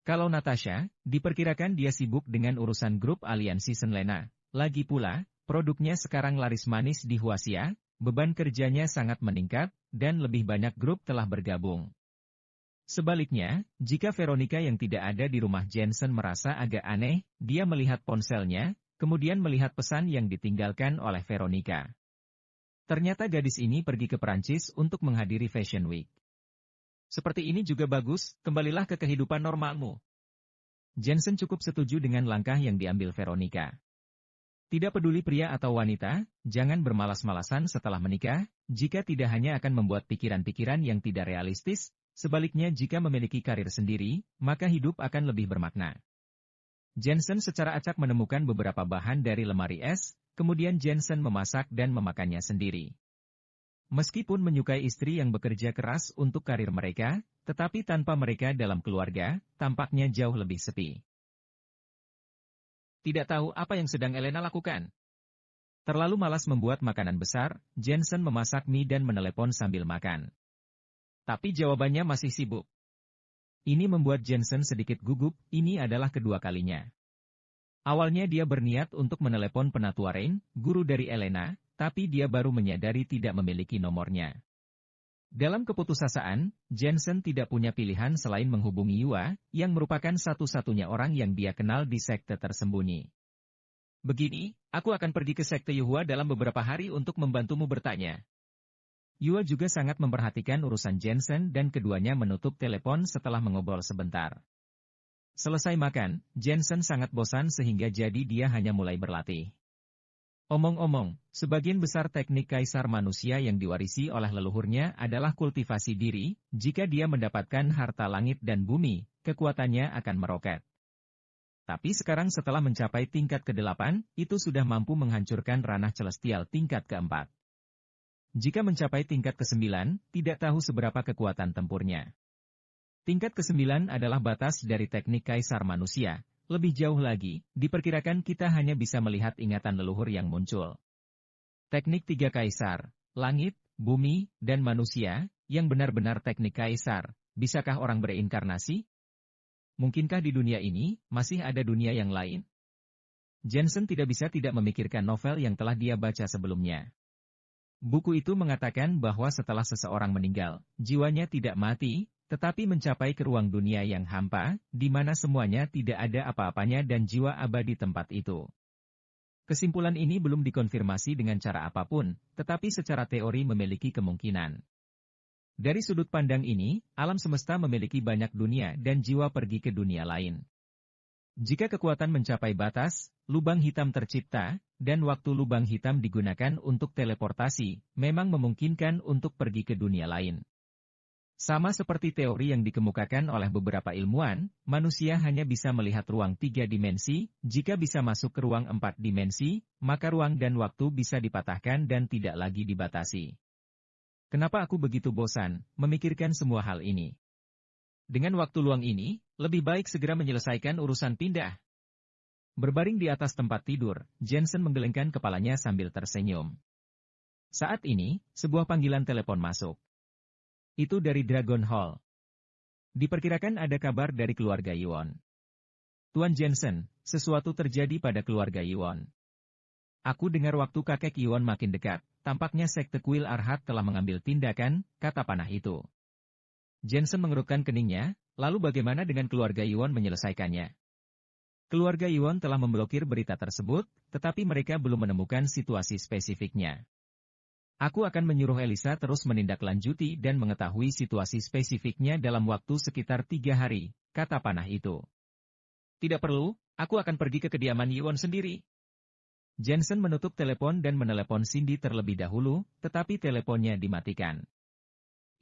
Kalau Natasha, diperkirakan dia sibuk dengan urusan grup aliansi Senlena, lagi pula, produknya sekarang laris manis di Huaxia, beban kerjanya sangat meningkat, dan lebih banyak grup telah bergabung. Sebaliknya, jika Veronica yang tidak ada di rumah Jensen merasa agak aneh, dia melihat ponselnya, kemudian melihat pesan yang ditinggalkan oleh Veronica. Ternyata gadis ini pergi ke Perancis untuk menghadiri Fashion Week. Seperti ini juga bagus, kembalilah ke kehidupan normalmu. Jensen cukup setuju dengan langkah yang diambil Veronica. Tidak peduli pria atau wanita, jangan bermalas-malasan setelah menikah, jika tidak hanya akan membuat pikiran-pikiran yang tidak realistis, sebaliknya jika memiliki karir sendiri, maka hidup akan lebih bermakna. Jensen secara acak menemukan beberapa bahan dari lemari es, kemudian Jensen memasak dan memakannya sendiri. Meskipun menyukai istri yang bekerja keras untuk karir mereka, tetapi tanpa mereka dalam keluarga, tampaknya jauh lebih sepi. Tidak tahu apa yang sedang Elena lakukan. Terlalu malas membuat makanan besar, Jensen memasak mie dan menelepon sambil makan. Tapi jawabannya masih sibuk. Ini membuat Jensen sedikit gugup, ini adalah kedua kalinya. Awalnya dia berniat untuk menelepon penatua Rain, guru dari Elena, tapi dia baru menyadari tidak memiliki nomornya. Dalam keputusasaan, Jensen tidak punya pilihan selain menghubungi Yua, yang merupakan satu-satunya orang yang dia kenal di sekte tersembunyi. Begini, aku akan pergi ke sekte Yuhua dalam beberapa hari untuk membantumu bertanya. Yua juga sangat memperhatikan urusan Jensen dan keduanya menutup telepon setelah mengobrol sebentar. Selesai makan, Jensen sangat bosan sehingga jadi dia hanya mulai berlatih. Omong-omong, sebagian besar teknik kaisar manusia yang diwarisi oleh leluhurnya adalah kultivasi diri, jika dia mendapatkan harta langit dan bumi, kekuatannya akan meroket. Tapi sekarang setelah mencapai tingkat ke-8, itu sudah mampu menghancurkan ranah celestial tingkat ke-4. Jika mencapai tingkat ke-9, tidak tahu seberapa kekuatan tempurnya. Tingkat ke-9 adalah batas dari teknik kaisar manusia. Lebih jauh lagi, diperkirakan kita hanya bisa melihat ingatan leluhur yang muncul. Teknik 3 kaisar, langit, bumi, dan manusia, yang benar-benar teknik kaisar, bisakah orang bereinkarnasi? Mungkinkah di dunia ini, masih ada dunia yang lain? Jensen tidak bisa tidak memikirkan novel yang telah dia baca sebelumnya. Buku itu mengatakan bahwa setelah seseorang meninggal, jiwanya tidak mati, tetapi mencapai ke ruang dunia yang hampa, di mana semuanya tidak ada apa-apanya dan jiwa abadi tempat itu. Kesimpulan ini belum dikonfirmasi dengan cara apapun, tetapi secara teori memiliki kemungkinan. Dari sudut pandang ini, alam semesta memiliki banyak dunia dan jiwa pergi ke dunia lain. Jika kekuatan mencapai batas, lubang hitam tercipta, dan waktu lubang hitam digunakan untuk teleportasi, memang memungkinkan untuk pergi ke dunia lain. Sama seperti teori yang dikemukakan oleh beberapa ilmuwan, manusia hanya bisa melihat ruang 3 dimensi, jika bisa masuk ke ruang 4 dimensi, maka ruang dan waktu bisa dipatahkan dan tidak lagi dibatasi. Kenapa aku begitu bosan memikirkan semua hal ini? Dengan waktu luang ini, lebih baik segera menyelesaikan urusan pindah. Berbaring di atas tempat tidur, Jensen menggelengkan kepalanya sambil tersenyum. Saat ini, sebuah panggilan telepon masuk. Itu dari Dragon Hall. Diperkirakan ada kabar dari keluarga Yuon. Tuan Jensen, sesuatu terjadi pada keluarga Yuon. Aku dengar waktu kakek Yuon makin dekat, tampaknya sekte kuil Arhat telah mengambil tindakan, kata panah itu. Jensen mengerutkan keningnya, lalu bagaimana dengan keluarga Yuon menyelesaikannya? Keluarga Yuon telah memblokir berita tersebut, tetapi mereka belum menemukan situasi spesifiknya. Aku akan menyuruh Elisa terus menindaklanjuti dan mengetahui situasi spesifiknya dalam waktu sekitar 3 hari, kata panah itu. Tidak perlu, aku akan pergi ke kediaman Yuon sendiri. Jensen menutup telepon dan menelepon Cindy terlebih dahulu, tetapi teleponnya dimatikan.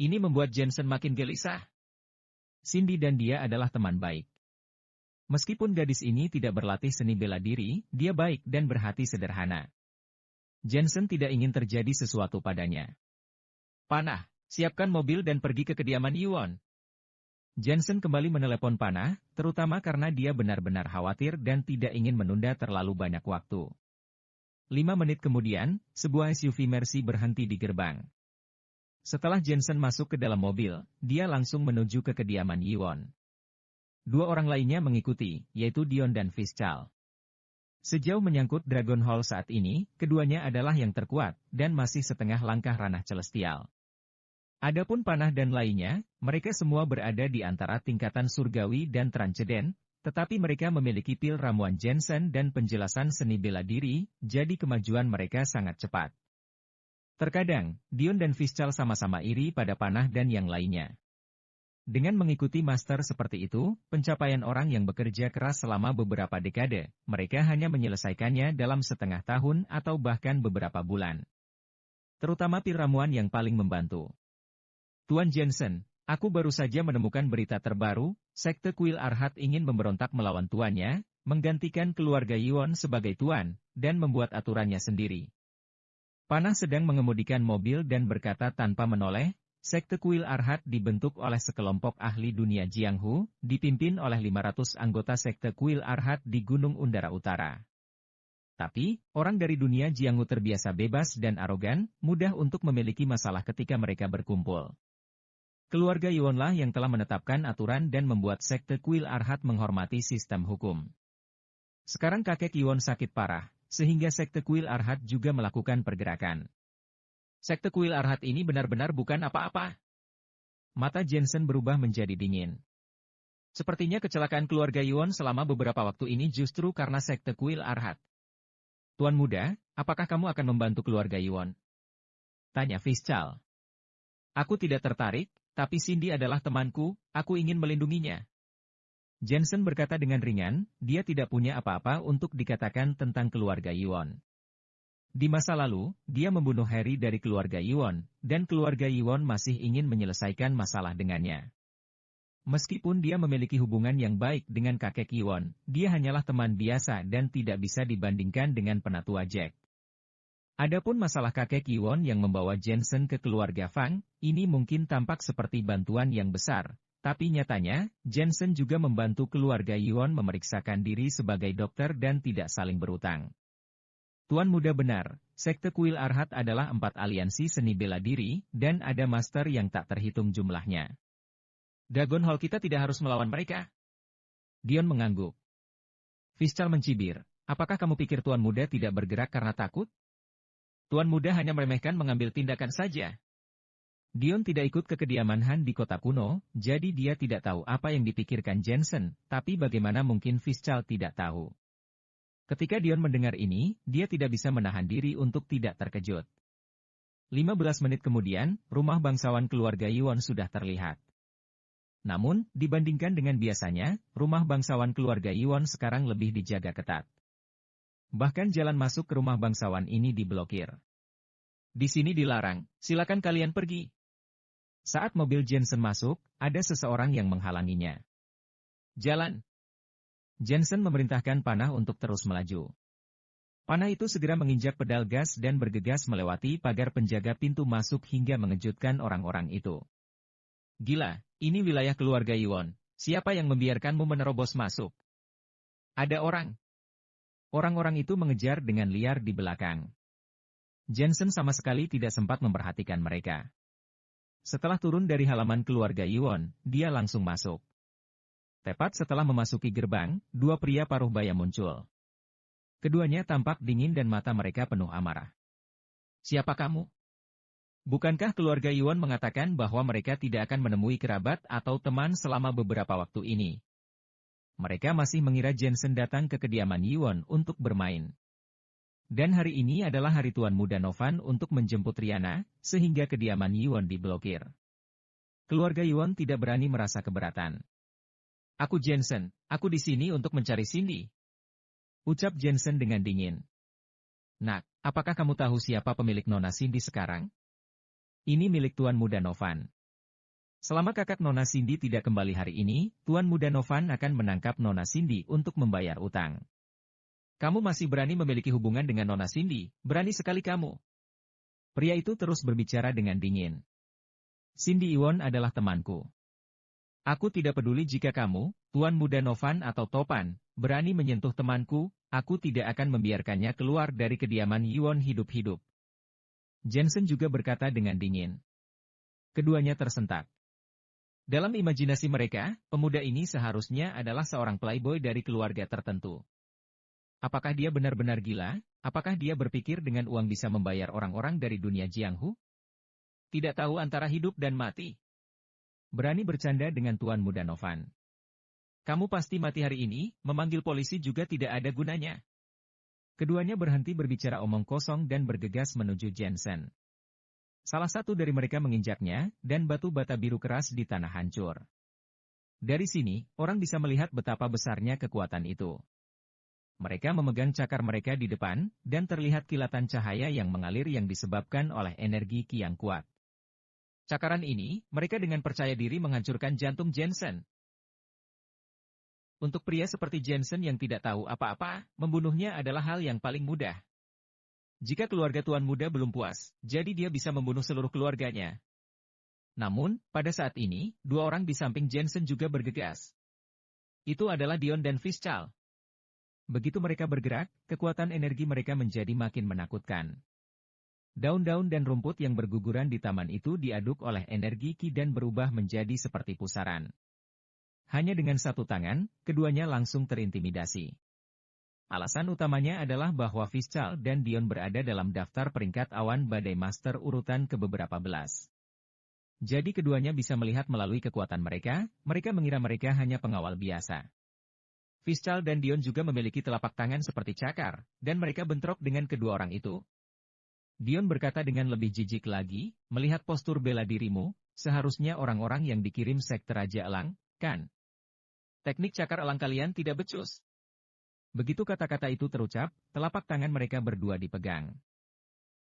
Ini membuat Jensen makin gelisah. Cindy dan dia adalah teman baik. Meskipun gadis ini tidak berlatih seni bela diri, dia baik dan berhati sederhana. Jensen tidak ingin terjadi sesuatu padanya. Panah, siapkan mobil dan pergi ke kediaman Yuon. Jensen kembali menelepon Panah, terutama karena dia benar-benar khawatir dan tidak ingin menunda terlalu banyak waktu. 5 menit kemudian, sebuah SUV Mercy berhenti di gerbang. Setelah Jensen masuk ke dalam mobil, dia langsung menuju ke kediaman Yuon. 2 orang lainnya mengikuti, yaitu Dion dan Fischal. Sejauh menyangkut Dragon Hall saat ini, keduanya adalah yang terkuat, dan masih setengah langkah ranah celestial. Adapun Panah dan lainnya, mereka semua berada di antara tingkatan surgawi dan transcenden, tetapi mereka memiliki pil ramuan Jensen dan penjelasan seni bela diri, jadi kemajuan mereka sangat cepat. Terkadang, Dion dan Fischal sama-sama iri pada Panah dan yang lainnya. Dengan mengikuti master seperti itu, pencapaian orang yang bekerja keras selama beberapa dekade, mereka hanya menyelesaikannya dalam setengah tahun atau bahkan beberapa bulan. Terutama pil ramuan yang paling membantu. Tuan Jensen, aku baru saja menemukan berita terbaru, sekte kuil Arhat ingin memberontak melawan tuannya, menggantikan keluarga Yuon sebagai tuan, dan membuat aturannya sendiri. Panah sedang mengemudikan mobil dan berkata tanpa menoleh, sekte kuil Arhat dibentuk oleh sekelompok ahli dunia Jianghu, dipimpin oleh 500 anggota sekte kuil Arhat di Gunung Undara Utara. Tapi, orang dari dunia Jianghu terbiasa bebas dan arogan, mudah untuk memiliki masalah ketika mereka berkumpul. Keluarga Yuonlah yang telah menetapkan aturan dan membuat sekte kuil Arhat menghormati sistem hukum. Sekarang kakek Yuon sakit parah, sehingga sekte kuil Arhat juga melakukan pergerakan. Sekte kuil Arhat ini benar-benar bukan apa-apa. Mata Jensen berubah menjadi dingin. Sepertinya kecelakaan keluarga Yuon selama beberapa waktu ini justru karena sekte kuil Arhat. Tuan muda, apakah kamu akan membantu keluarga Yuon? Tanya Fischal. Aku tidak tertarik, tapi Cindy adalah temanku, aku ingin melindunginya. Jensen berkata dengan ringan, dia tidak punya apa-apa untuk dikatakan tentang keluarga Yuon. Di masa lalu, dia membunuh Harry dari keluarga Yuon, dan keluarga Yuon masih ingin menyelesaikan masalah dengannya. Meskipun dia memiliki hubungan yang baik dengan kakek Yuon, dia hanyalah teman biasa dan tidak bisa dibandingkan dengan penatua Jack. Adapun masalah kakek Yuon yang membawa Jensen ke keluarga Fang, ini mungkin tampak seperti bantuan yang besar, tapi nyatanya, Jensen juga membantu keluarga Yuon memeriksakan diri sebagai dokter dan tidak saling berutang. Tuan muda benar, sekte kuil Arhat adalah 4 aliansi seni bela diri, dan ada master yang tak terhitung jumlahnya. Dragon Hall kita tidak harus melawan mereka. Dion mengangguk. Fischal mencibir, apakah kamu pikir tuan muda tidak bergerak karena takut? Tuan muda hanya meremehkan mengambil tindakan saja. Dion tidak ikut ke kediaman Han di kota kuno, jadi dia tidak tahu apa yang dipikirkan Jensen, tapi bagaimana mungkin Fischl tidak tahu. Ketika Dion mendengar ini, dia tidak bisa menahan diri untuk tidak terkejut. 15 menit kemudian, rumah bangsawan keluarga Yuan sudah terlihat. Namun, dibandingkan dengan biasanya, rumah bangsawan keluarga Yuan sekarang lebih dijaga ketat. Bahkan jalan masuk ke rumah bangsawan ini diblokir. Di sini dilarang, silakan kalian pergi. Saat mobil Jensen masuk, ada seseorang yang menghalanginya. Jalan. Jensen memerintahkan panah untuk terus melaju. Panah itu segera menginjak pedal gas dan bergegas melewati pagar penjaga pintu masuk hingga mengejutkan orang-orang itu. Gila, ini wilayah keluarga Yuan. Siapa yang membiarkanmu menerobos masuk? Ada orang. Orang-orang itu mengejar dengan liar di belakang. Jensen sama sekali tidak sempat memperhatikan mereka. Setelah turun dari halaman keluarga Yuan, dia langsung masuk. Tepat setelah memasuki gerbang, dua pria paruh baya muncul. Keduanya tampak dingin dan mata mereka penuh amarah. Siapa kamu? Bukankah keluarga Yuan mengatakan bahwa mereka tidak akan menemui kerabat atau teman selama beberapa waktu ini? Mereka masih mengira Jensen datang ke kediaman Yuan untuk bermain. Dan hari ini adalah hari Tuan Muda Novan untuk menjemput Riana, sehingga kediaman Yuan diblokir. Keluarga Yuan tidak berani merasa keberatan. Aku Jensen, aku di sini untuk mencari Cindy. Ucap Jensen dengan dingin. Nak, apakah kamu tahu siapa pemilik Nona Cindy sekarang? Ini milik Tuan Muda Novan. Selama kakak Nona Cindy tidak kembali hari ini, Tuan Muda Novan akan menangkap Nona Cindy untuk membayar utang. Kamu masih berani memiliki hubungan dengan Nona Cindy, berani sekali kamu. Pria itu terus berbicara dengan dingin. Cindy Yuan adalah temanku. Aku tidak peduli jika kamu, Tuan Muda Novan atau Topan, berani menyentuh temanku, aku tidak akan membiarkannya keluar dari kediaman Yuan hidup-hidup. Jensen juga berkata dengan dingin. Keduanya tersentak. Dalam imajinasi mereka, pemuda ini seharusnya adalah seorang playboy dari keluarga tertentu. Apakah dia benar-benar gila? Apakah dia berpikir dengan uang bisa membayar orang-orang dari dunia Jianghu? Tidak tahu antara hidup dan mati. Berani bercanda dengan Tuan Muda Novan. Kamu pasti mati hari ini, memanggil polisi juga tidak ada gunanya. Keduanya berhenti berbicara omong kosong dan bergegas menuju Jensen. Salah satu dari mereka menginjaknya, dan batu bata biru keras di tanah hancur. Dari sini, orang bisa melihat betapa besarnya kekuatan itu. Mereka memegang cakar mereka di depan, dan terlihat kilatan cahaya yang mengalir yang disebabkan oleh energi Qi yang kuat. Cakaran ini, mereka dengan percaya diri menghancurkan jantung Jensen. Untuk pria seperti Jensen yang tidak tahu apa-apa, membunuhnya adalah hal yang paling mudah. Jika keluarga Tuan Muda belum puas, jadi dia bisa membunuh seluruh keluarganya. Namun, pada saat ini, dua orang di samping Jensen juga bergegas. Itu adalah Dion dan Fischl. Begitu mereka bergerak, kekuatan energi mereka menjadi makin menakutkan. Daun-daun dan rumput yang berguguran di taman itu diaduk oleh energi Qi dan berubah menjadi seperti pusaran. Hanya dengan satu tangan, keduanya langsung terintimidasi. Alasan utamanya adalah bahwa Fischl dan Dion berada dalam daftar peringkat awan badai master urutan ke-beberapa belas. Jadi keduanya bisa melihat melalui kekuatan mereka mengira mereka hanya pengawal biasa. Fischl dan Dion juga memiliki telapak tangan seperti cakar, dan mereka bentrok dengan kedua orang itu. Dion berkata dengan lebih jijik lagi, melihat postur bela dirimu, seharusnya orang-orang yang dikirim sekte Raja Elang, kan? Teknik cakar elang kalian tidak becus. Begitu kata-kata itu terucap, telapak tangan mereka berdua dipegang.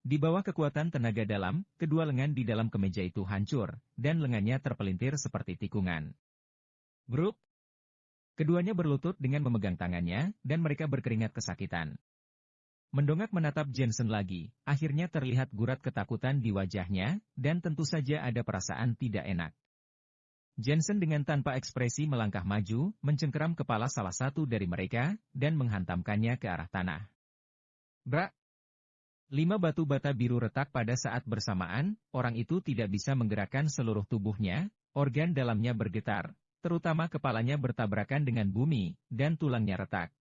Di bawah kekuatan tenaga dalam, kedua lengan di dalam kemeja itu hancur, dan lengannya terpelintir seperti tikungan. Grup. Keduanya berlutut dengan memegang tangannya, dan mereka berkeringat kesakitan. Mendongak menatap Jensen lagi, akhirnya terlihat gurat ketakutan di wajahnya, dan tentu saja ada perasaan tidak enak. Jensen dengan tanpa ekspresi melangkah maju, mencengkeram kepala salah satu dari mereka, dan menghantamkannya ke arah tanah. Brak! 5 batu bata biru retak pada saat bersamaan, orang itu tidak bisa menggerakkan seluruh tubuhnya, organ dalamnya bergetar. Terutama kepalanya bertabrakan dengan bumi, dan tulangnya retak.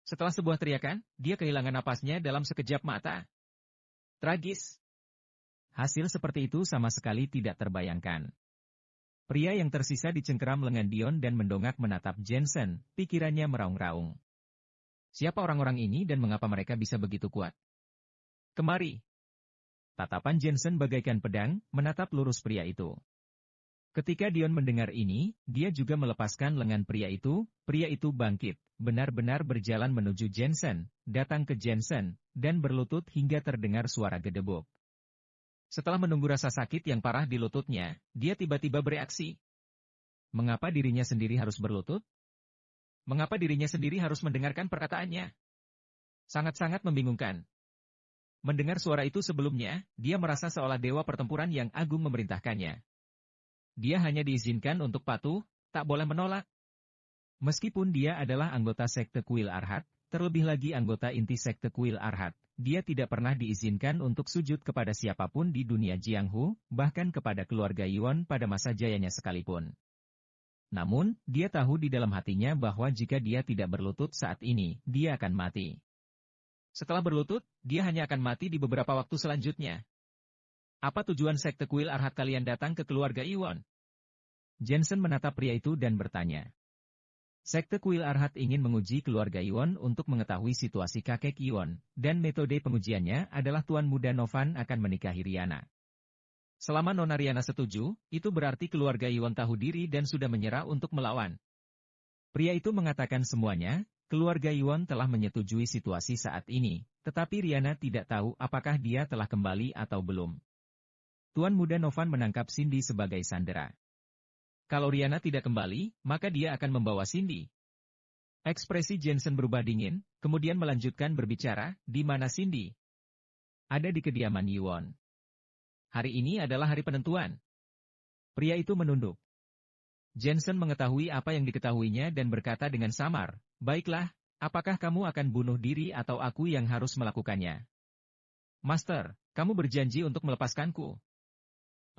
Setelah sebuah teriakan, dia kehilangan napasnya dalam sekejap mata. Tragis. Hasil seperti itu sama sekali tidak terbayangkan. Pria yang tersisa dicengkeram lengan Dion dan mendongak menatap Jensen, pikirannya meraung-raung. Siapa orang-orang ini dan mengapa mereka bisa begitu kuat? Kemari. Tatapan Jensen bagaikan pedang, menatap lurus pria itu. Ketika Dion mendengar ini, dia juga melepaskan lengan pria itu bangkit, benar-benar berjalan menuju Jensen, datang ke Jensen, dan berlutut hingga terdengar suara gedebuk. Setelah menunggu rasa sakit yang parah di lututnya, dia tiba-tiba bereaksi. Mengapa dirinya sendiri harus berlutut? Mengapa dirinya sendiri harus mendengarkan perkataannya? Sangat-sangat membingungkan. Mendengar suara itu sebelumnya, dia merasa seolah dewa pertempuran yang agung memerintahkannya. Dia hanya diizinkan untuk patuh, tak boleh menolak. Meskipun dia adalah anggota sekte Kuil Arhat, terlebih lagi anggota inti sekte Kuil Arhat, dia tidak pernah diizinkan untuk sujud kepada siapapun di dunia Jianghu, bahkan kepada keluarga Yuan pada masa jayanya sekalipun. Namun, dia tahu di dalam hatinya bahwa jika dia tidak berlutut saat ini, dia akan mati. Setelah berlutut, dia hanya akan mati di beberapa waktu selanjutnya. Apa tujuan sekte Kuil Arhat kalian datang ke keluarga Yuan? Jensen menatap pria itu dan bertanya. Sekte Kuil Arhat ingin menguji keluarga Yuan untuk mengetahui situasi kakek Yuan, dan metode pengujiannya adalah Tuan Muda Novan akan menikahi Riana. Selama Nona Riana setuju, itu berarti keluarga Yuan tahu diri dan sudah menyerah untuk melawan. Pria itu mengatakan semuanya, keluarga Yuan telah menyetujui situasi saat ini, tetapi Riana tidak tahu apakah dia telah kembali atau belum. Tuan Muda Novan menangkap Cindy sebagai sandera. Kalau Riana tidak kembali, maka dia akan membawa Cindy. Ekspresi Jensen berubah dingin, kemudian melanjutkan berbicara, di mana Cindy? Ada di kediaman Yuan. Hari ini adalah hari penentuan. Pria itu menunduk. Jensen mengetahui apa yang diketahuinya dan berkata dengan samar, baiklah, apakah kamu akan bunuh diri atau aku yang harus melakukannya? Master, kamu berjanji untuk melepaskanku.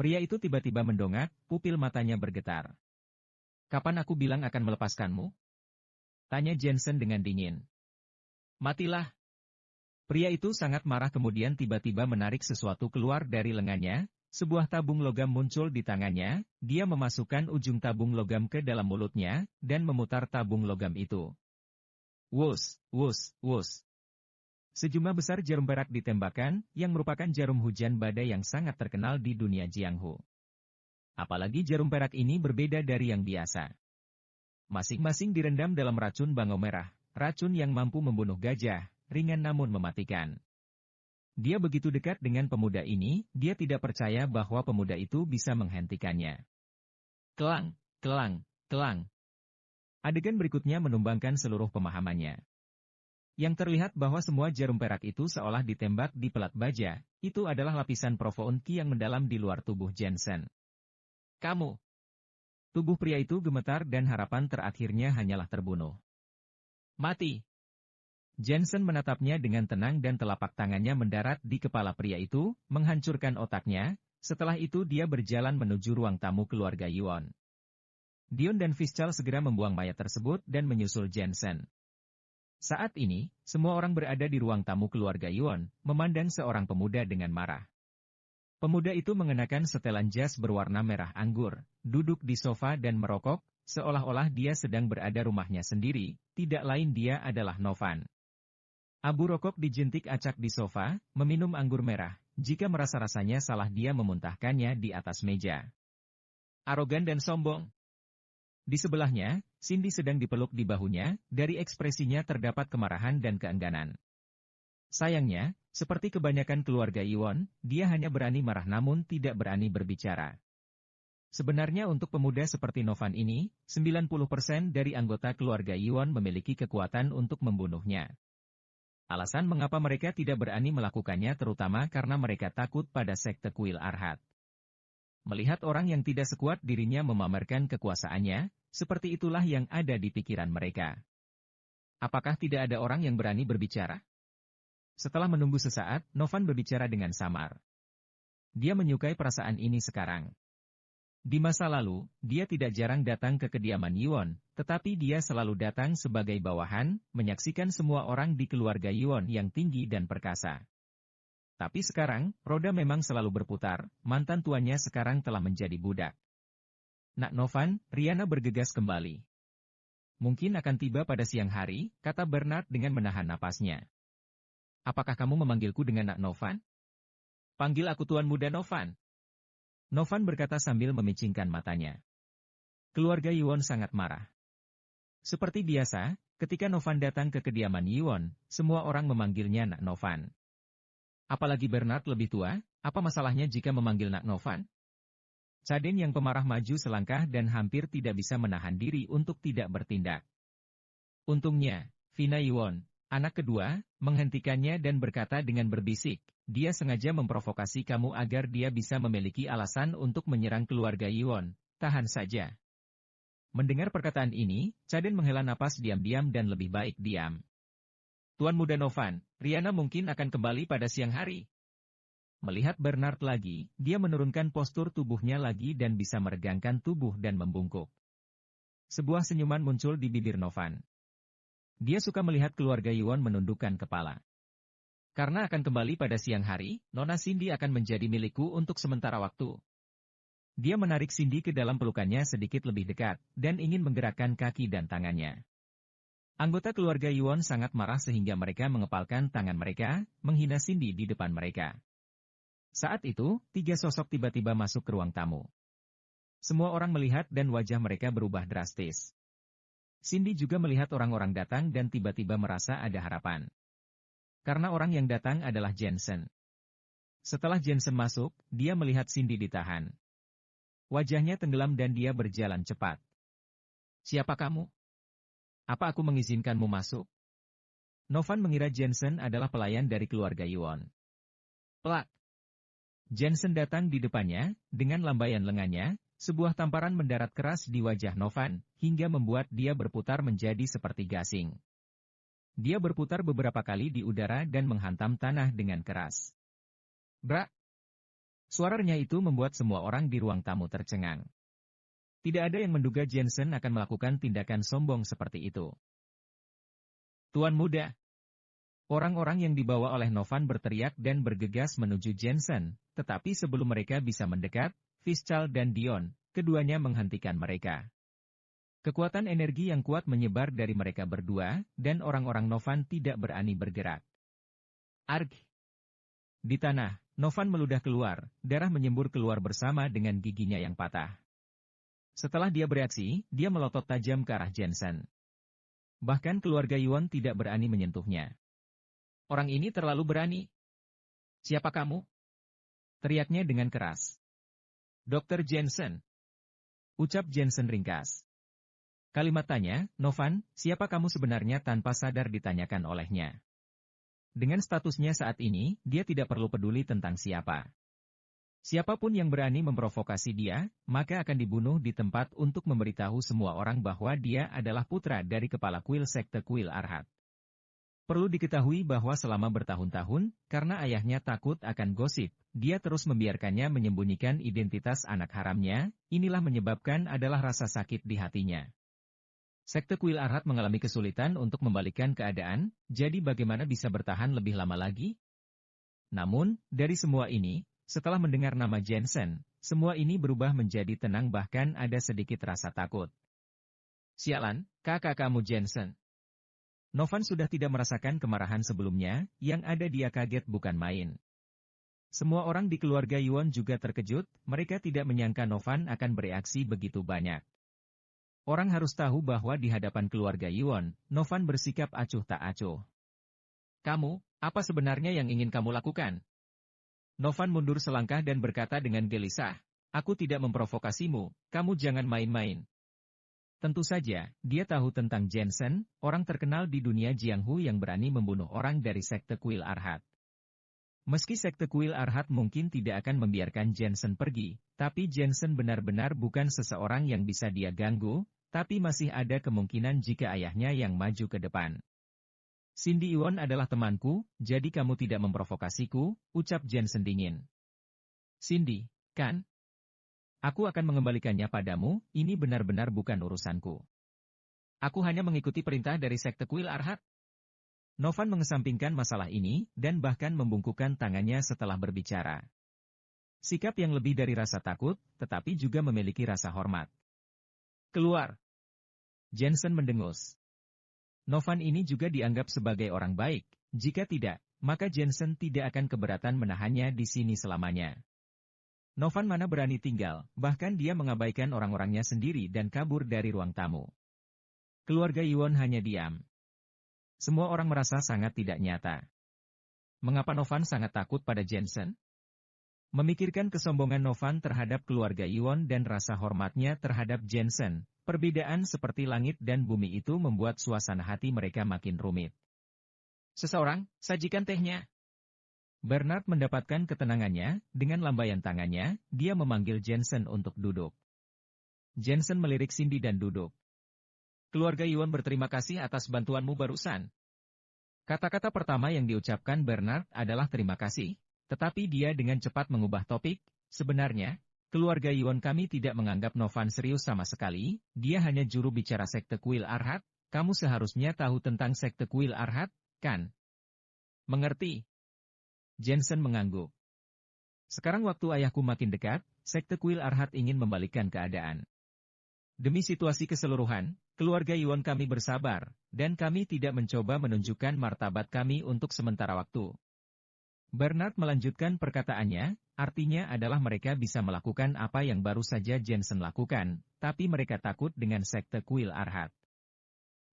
Pria itu tiba-tiba mendongak, pupil matanya bergetar. Kapan aku bilang akan melepaskanmu? Tanya Jensen dengan dingin. Matilah. Pria itu sangat marah kemudian tiba-tiba menarik sesuatu keluar dari lengannya, sebuah tabung logam muncul di tangannya, dia memasukkan ujung tabung logam ke dalam mulutnya, dan memutar tabung logam itu. Wus, wus, wus. Sejumlah besar jarum perak ditembakkan, yang merupakan jarum hujan badai yang sangat terkenal di dunia Jianghu. Apalagi jarum perak ini berbeda dari yang biasa. Masing-masing direndam dalam racun bangau merah, racun yang mampu membunuh gajah, ringan namun mematikan. Dia begitu dekat dengan pemuda ini, dia tidak percaya bahwa pemuda itu bisa menghentikannya. Kelang, kelang, kelang. Adegan berikutnya menumbangkan seluruh pemahamannya. Yang terlihat bahwa semua jarum perak itu seolah ditembak di pelat baja, itu adalah lapisan profound ki yang mendalam di luar tubuh Jensen. Kamu. Tubuh pria itu gemetar dan harapan terakhirnya hanyalah terbunuh. Mati. Jensen menatapnya dengan tenang dan telapak tangannya mendarat di kepala pria itu, menghancurkan otaknya, setelah itu dia berjalan menuju ruang tamu keluarga Yuan. Dion dan Fischl segera membuang mayat tersebut dan menyusul Jensen. Saat ini, semua orang berada di ruang tamu keluarga Yuan, memandang seorang pemuda dengan marah. Pemuda itu mengenakan setelan jas berwarna merah anggur, duduk di sofa dan merokok, seolah-olah dia sedang berada rumahnya sendiri, tidak lain dia adalah Novan. Abu rokok dijentik acak di sofa, meminum anggur merah, jika merasa rasanya salah dia memuntahkannya di atas meja. Arogan dan sombong. Di sebelahnya, Cindy sedang dipeluk di bahunya, dari ekspresinya terdapat kemarahan dan keengganan. Sayangnya, seperti kebanyakan keluarga Yuan, dia hanya berani marah namun tidak berani berbicara. Sebenarnya untuk pemuda seperti Novan ini, 90% dari anggota keluarga Yuan memiliki kekuatan untuk membunuhnya. Alasan mengapa mereka tidak berani melakukannya terutama karena mereka takut pada sekte Kuil Arhat. Melihat orang yang tidak sekuat dirinya memamerkan kekuasaannya, seperti itulah yang ada di pikiran mereka. Apakah tidak ada orang yang berani berbicara? Setelah menunggu sesaat, Novan berbicara dengan samar. Dia menyukai perasaan ini sekarang. Di masa lalu, dia tidak jarang datang ke kediaman Yuan, tetapi dia selalu datang sebagai bawahan, menyaksikan semua orang di keluarga Yuan yang tinggi dan perkasa. Tapi sekarang, roda memang selalu berputar, mantan tuannya sekarang telah menjadi budak. Nak Novan, Riana bergegas kembali. Mungkin akan tiba pada siang hari, kata Bernard dengan menahan napasnya. Apakah kamu memanggilku dengan Nak Novan? Panggil aku Tuan Muda Novan. Novan berkata sambil memicingkan matanya. Keluarga Yuan sangat marah. Seperti biasa, ketika Novan datang ke kediaman Yuan, semua orang memanggilnya Nak Novan. Apalagi Bernard lebih tua, apa masalahnya jika memanggil Nak Novan? Caden yang pemarah maju selangkah dan hampir tidak bisa menahan diri untuk tidak bertindak. Untungnya, Vina Yuan, anak kedua, menghentikannya dan berkata dengan berbisik, dia sengaja memprovokasi kamu agar dia bisa memiliki alasan untuk menyerang keluarga Yuan, tahan saja. Mendengar perkataan ini, Caden menghela napas diam-diam dan lebih baik diam. Tuan Muda Novan, Riana mungkin akan kembali pada siang hari. Melihat Bernard lagi, dia menurunkan postur tubuhnya lagi dan bisa meregangkan tubuh dan membungkuk. Sebuah senyuman muncul di bibir Novan. Dia suka melihat keluarga Yuan menundukkan kepala. Karena akan kembali pada siang hari, Nona Cindy akan menjadi milikku untuk sementara waktu. Dia menarik Cindy ke dalam pelukannya sedikit lebih dekat, dan ingin menggerakkan kaki dan tangannya. Anggota keluarga Yuan sangat marah sehingga mereka mengepalkan tangan mereka, menghina Cindy di depan mereka. Saat itu, 3 sosok tiba-tiba masuk ke ruang tamu. Semua orang melihat dan wajah mereka berubah drastis. Cindy juga melihat orang-orang datang dan tiba-tiba merasa ada harapan. Karena orang yang datang adalah Jensen. Setelah Jensen masuk, dia melihat Cindy ditahan. Wajahnya tenggelam dan dia berjalan cepat. Siapa kamu? Apa aku mengizinkanmu masuk? Novan mengira Jensen adalah pelayan dari keluarga Yuan. Plak! Jensen datang di depannya, dengan lambaian lengannya, sebuah tamparan mendarat keras di wajah Novan, hingga membuat dia berputar menjadi seperti gasing. Dia berputar beberapa kali di udara dan menghantam tanah dengan keras. Brak! Suaranya itu membuat semua orang di ruang tamu tercengang. Tidak ada yang menduga Jensen akan melakukan tindakan sombong seperti itu. Tuan Muda! Orang-orang yang dibawa oleh Novan berteriak dan bergegas menuju Jensen, tetapi sebelum mereka bisa mendekat, Fischal dan Dion, keduanya menghentikan mereka. Kekuatan energi yang kuat menyebar dari mereka berdua, dan orang-orang Novan tidak berani bergerak. Arg! Di tanah, Novan meludah keluar, darah menyembur keluar bersama dengan giginya yang patah. Setelah dia bereaksi, dia melotot tajam ke arah Jensen. Bahkan keluarga Yuan tidak berani menyentuhnya. Orang ini terlalu berani. Siapa kamu? Teriaknya dengan keras. Dr. Jensen. Ucap Jensen ringkas. Kalimat tanya, Novan, siapa kamu sebenarnya tanpa sadar ditanyakan olehnya. Dengan statusnya saat ini, dia tidak perlu peduli tentang siapa. Siapapun yang berani memprovokasi dia, maka akan dibunuh di tempat untuk memberitahu semua orang bahwa dia adalah putra dari kepala kuil sekte kuil Arhat. Perlu diketahui bahwa selama bertahun-tahun, karena ayahnya takut akan gosip, dia terus membiarkannya menyembunyikan identitas anak haramnya, inilah menyebabkan adalah rasa sakit di hatinya. Sekte kuil Arhat mengalami kesulitan untuk membalikkan keadaan, jadi bagaimana bisa bertahan lebih lama lagi? Namun, dari semua ini, setelah mendengar nama Jensen, semua ini berubah menjadi tenang bahkan ada sedikit rasa takut. Sialan, kakak kamu Jensen. Novan sudah tidak merasakan kemarahan sebelumnya, yang ada dia kaget bukan main. Semua orang di keluarga Yuan juga terkejut, mereka tidak menyangka Novan akan bereaksi begitu banyak. Orang harus tahu bahwa di hadapan keluarga Yuan, Novan bersikap acuh tak acuh. Kamu, apa sebenarnya yang ingin kamu lakukan? Novan mundur selangkah dan berkata dengan gelisah, aku tidak memprovokasimu, kamu jangan main-main. Tentu saja, dia tahu tentang Jensen, orang terkenal di dunia Jianghu yang berani membunuh orang dari sekte kuil Arhat. Meski sekte kuil Arhat mungkin tidak akan membiarkan Jensen pergi, tapi Jensen benar-benar bukan seseorang yang bisa dia ganggu, tapi masih ada kemungkinan jika ayahnya yang maju ke depan. Cindy Yuan adalah temanku, jadi kamu tidak memprovokasiku, ucap Jensen dingin. Cindy, kan? Aku akan mengembalikannya padamu, ini benar-benar bukan urusanku. Aku hanya mengikuti perintah dari sekte kuil Arhat. Novan mengesampingkan masalah ini, dan bahkan membungkukkan tangannya setelah berbicara. Sikap yang lebih dari rasa takut, tetapi juga memiliki rasa hormat. Keluar! Jensen mendengus. Novan ini juga dianggap sebagai orang baik, jika tidak, maka Jensen tidak akan keberatan menahannya di sini selamanya. Novan mana berani tinggal, bahkan dia mengabaikan orang-orangnya sendiri dan kabur dari ruang tamu. Keluarga Iwon hanya diam. Semua orang merasa sangat tidak nyata. Mengapa Novan sangat takut pada Jensen? Memikirkan kesombongan Novan terhadap keluarga Iwon dan rasa hormatnya terhadap Jensen, perbedaan seperti langit dan bumi itu membuat suasana hati mereka makin rumit. Seseorang, sajikan tehnya. Bernard mendapatkan ketenangannya, dengan lambaian tangannya, dia memanggil Jensen untuk duduk. Jensen melirik Cindy dan duduk. Keluarga Iwon berterima kasih atas bantuanmu barusan. Kata-kata pertama yang diucapkan Bernard adalah terima kasih, tetapi dia dengan cepat mengubah topik. Sebenarnya, keluarga Iwon kami tidak menganggap Novan serius sama sekali, dia hanya juru bicara sekte Kuil Arhat. Kamu seharusnya tahu tentang sekte Kuil Arhat, kan? Mengerti? Jensen mengangguk. Sekarang waktu ayahku makin dekat, sekte Kuil Arhat ingin membalikkan keadaan. Demi situasi keseluruhan, keluarga Iwon kami bersabar, dan kami tidak mencoba menunjukkan martabat kami untuk sementara waktu. Bernard melanjutkan perkataannya, artinya adalah mereka bisa melakukan apa yang baru saja Jensen lakukan, tapi mereka takut dengan sekte Kuil Arhat.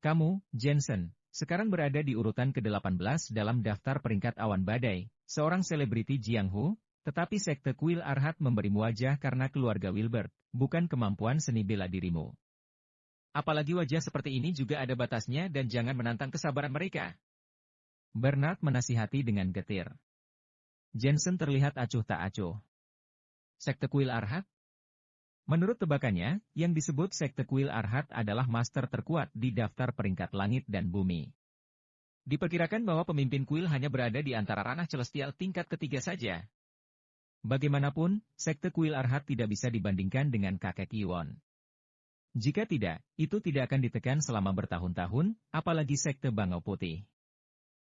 Kamu, Jensen, sekarang berada di urutan ke-18 dalam daftar peringkat awan badai, seorang selebriti Jianghu, tetapi sekte Kuil Arhat memberimu wajah karena keluarga Wilbert, bukan kemampuan seni bela dirimu. Apalagi wajah seperti ini juga ada batasnya dan jangan menantang kesabaran mereka. Bernard menasihati dengan getir. Jensen terlihat acuh tak acuh. Sekte Kuil Arhat? Menurut tebakannya, yang disebut sekte Kuil Arhat adalah master terkuat di daftar peringkat langit dan bumi. Diperkirakan bahwa pemimpin kuil hanya berada di antara ranah celestial tingkat ketiga saja. Bagaimanapun, sekte Kuil Arhat tidak bisa dibandingkan dengan kakek Iwon. Jika tidak, itu tidak akan ditekan selama bertahun-tahun, apalagi sekte Bangau Putih.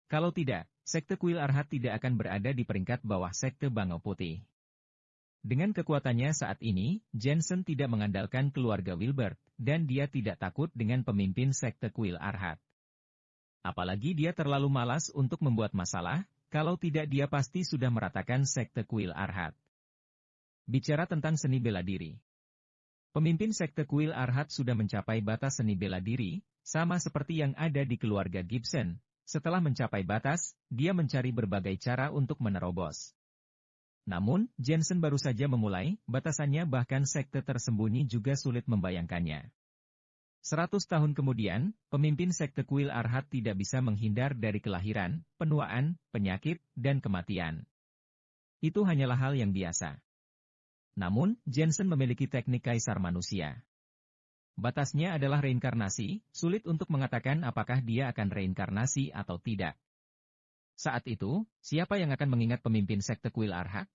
Kalau tidak, sekte Kuil Arhat tidak akan berada di peringkat bawah sekte Bangau Putih. Dengan kekuatannya saat ini, Jensen tidak mengandalkan keluarga Wilbert, dan dia tidak takut dengan pemimpin sekte Kuil Arhat. Apalagi dia terlalu malas untuk membuat masalah, kalau tidak dia pasti sudah meratakan sekte Kuil Arhat. Bicara tentang seni bela diri. Pemimpin sekte Kuil Arhat sudah mencapai batas seni bela diri, sama seperti yang ada di keluarga Gibson. Setelah mencapai batas, dia mencari berbagai cara untuk menerobos. Namun, Jensen baru saja memulai, batasannya bahkan sekte tersembunyi juga sulit membayangkannya. 100 tahun kemudian, pemimpin sekte Kuil Arhat tidak bisa menghindar dari kelahiran, penuaan, penyakit, dan kematian. Itu hanyalah hal yang biasa. Namun, Jensen memiliki teknik kaisar manusia. Batasnya adalah reinkarnasi, sulit untuk mengatakan apakah dia akan reinkarnasi atau tidak. Saat itu, siapa yang akan mengingat pemimpin sekte Kuil Arhat?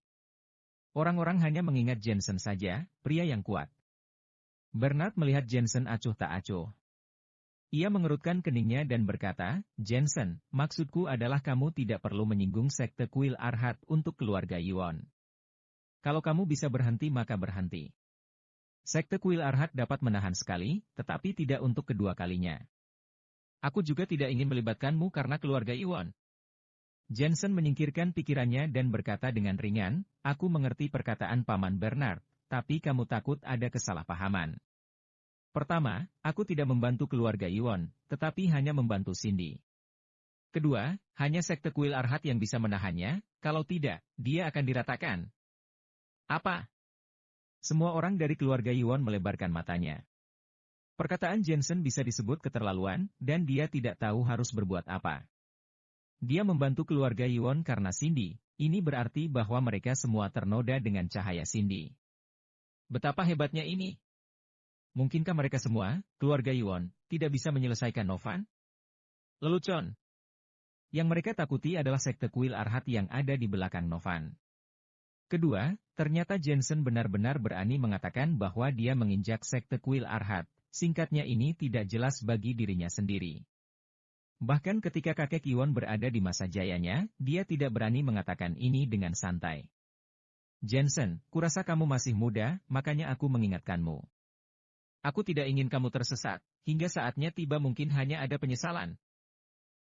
Orang-orang hanya mengingat Jensen saja, pria yang kuat. Bernard melihat Jensen acuh tak acuh. Ia mengerutkan keningnya dan berkata, Jensen, maksudku adalah kamu tidak perlu menyinggung sekte Kuil Arhat untuk keluarga Iwon. Kalau kamu bisa berhenti maka berhenti. Sekte Kuil Arhat dapat menahan sekali, tetapi tidak untuk kedua kalinya. Aku juga tidak ingin melibatkanmu karena keluarga Iwon. Jensen menyingkirkan pikirannya dan berkata dengan ringan, aku mengerti perkataan Paman Bernard, tapi kamu takut ada kesalahpahaman. Pertama, aku tidak membantu keluarga Iwon, tetapi hanya membantu Cindy. Kedua, hanya sekte Kuil Arhat yang bisa menahannya, kalau tidak, dia akan diratakan. Apa? Semua orang dari keluarga Iwon melebarkan matanya. Perkataan Jensen bisa disebut keterlaluan, dan dia tidak tahu harus berbuat apa. Dia membantu keluarga Iwon karena Cindy, ini berarti bahwa mereka semua ternoda dengan cahaya Cindy. Betapa hebatnya ini? Mungkinkah mereka semua, keluarga Iwon, tidak bisa menyelesaikan Novan? Lelucon. Yang mereka takuti adalah sekte Kuil Arhat yang ada di belakang Novan. Kedua, ternyata Jensen benar-benar berani mengatakan bahwa dia menginjak sekte Kuil Arhat, singkatnya ini tidak jelas bagi dirinya sendiri. Bahkan ketika kakek Yuan berada di masa jayanya, dia tidak berani mengatakan ini dengan santai. Jensen, kurasa kamu masih muda, makanya aku mengingatkanmu. Aku tidak ingin kamu tersesat, hingga saatnya tiba mungkin hanya ada penyesalan.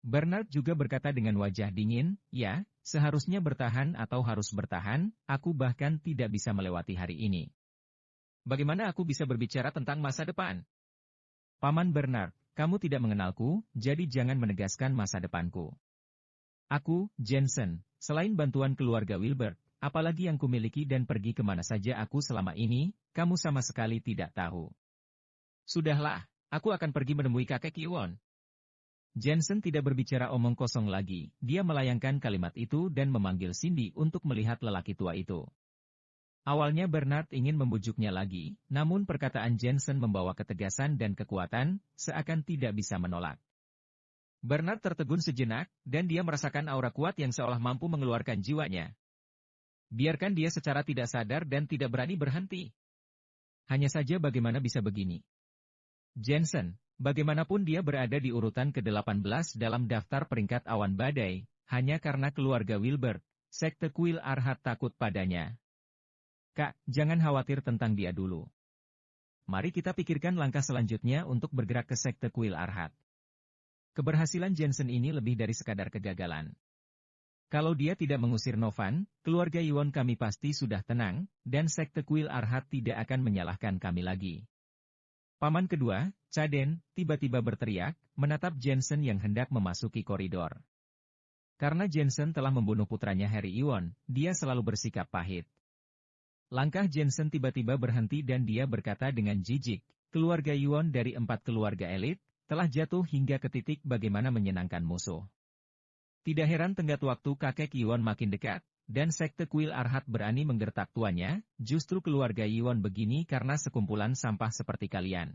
Bernard juga berkata dengan wajah dingin, ya, seharusnya bertahan atau harus bertahan, aku bahkan tidak bisa melewati hari ini. Bagaimana aku bisa berbicara tentang masa depan? Paman Bernard, kamu tidak mengenalku, jadi jangan menegaskan masa depanku. Aku, Jensen, selain bantuan keluarga Wilbert, apalagi yang kumiliki dan pergi kemana saja aku selama ini, kamu sama sekali tidak tahu. Sudahlah, aku akan pergi menemui kakek Yuan. Jensen tidak berbicara omong kosong lagi, dia melayangkan kalimat itu dan memanggil Cindy untuk melihat lelaki tua itu. Awalnya Bernard ingin membujuknya lagi, namun perkataan Jensen membawa ketegasan dan kekuatan, seakan tidak bisa menolak. Bernard tertegun sejenak, dan dia merasakan aura kuat yang seolah mampu mengeluarkan jiwanya. Biarkan dia secara tidak sadar dan tidak berani berhenti. Hanya saja bagaimana bisa begini? Jensen, bagaimanapun dia berada di urutan ke-18 dalam daftar peringkat awan badai, hanya karena keluarga Wilbert, sekte kuil Arhat takut padanya. Kak, jangan khawatir tentang dia dulu. Mari kita pikirkan langkah selanjutnya untuk bergerak ke sekte kuil Arhat. Keberhasilan Jensen ini lebih dari sekadar kegagalan. Kalau dia tidak mengusir Novan, keluarga Yuan kami pasti sudah tenang, dan sekte kuil Arhat tidak akan menyalahkan kami lagi. Paman kedua, Caden, tiba-tiba berteriak, menatap Jensen yang hendak memasuki koridor. Karena Jensen telah membunuh putranya Harry Yuan, dia selalu bersikap pahit. Langkah Jensen tiba-tiba berhenti dan dia berkata dengan jijik, keluarga Yuan dari 4 keluarga elit, telah jatuh hingga ke titik bagaimana menyenangkan musuh. Tidak heran tenggat waktu kakek Yuan makin dekat, dan sekte kuil Arhat berani menggertak tuannya, justru keluarga Yuan begini karena sekumpulan sampah seperti kalian.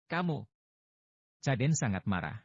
Kamu. Caden sangat marah.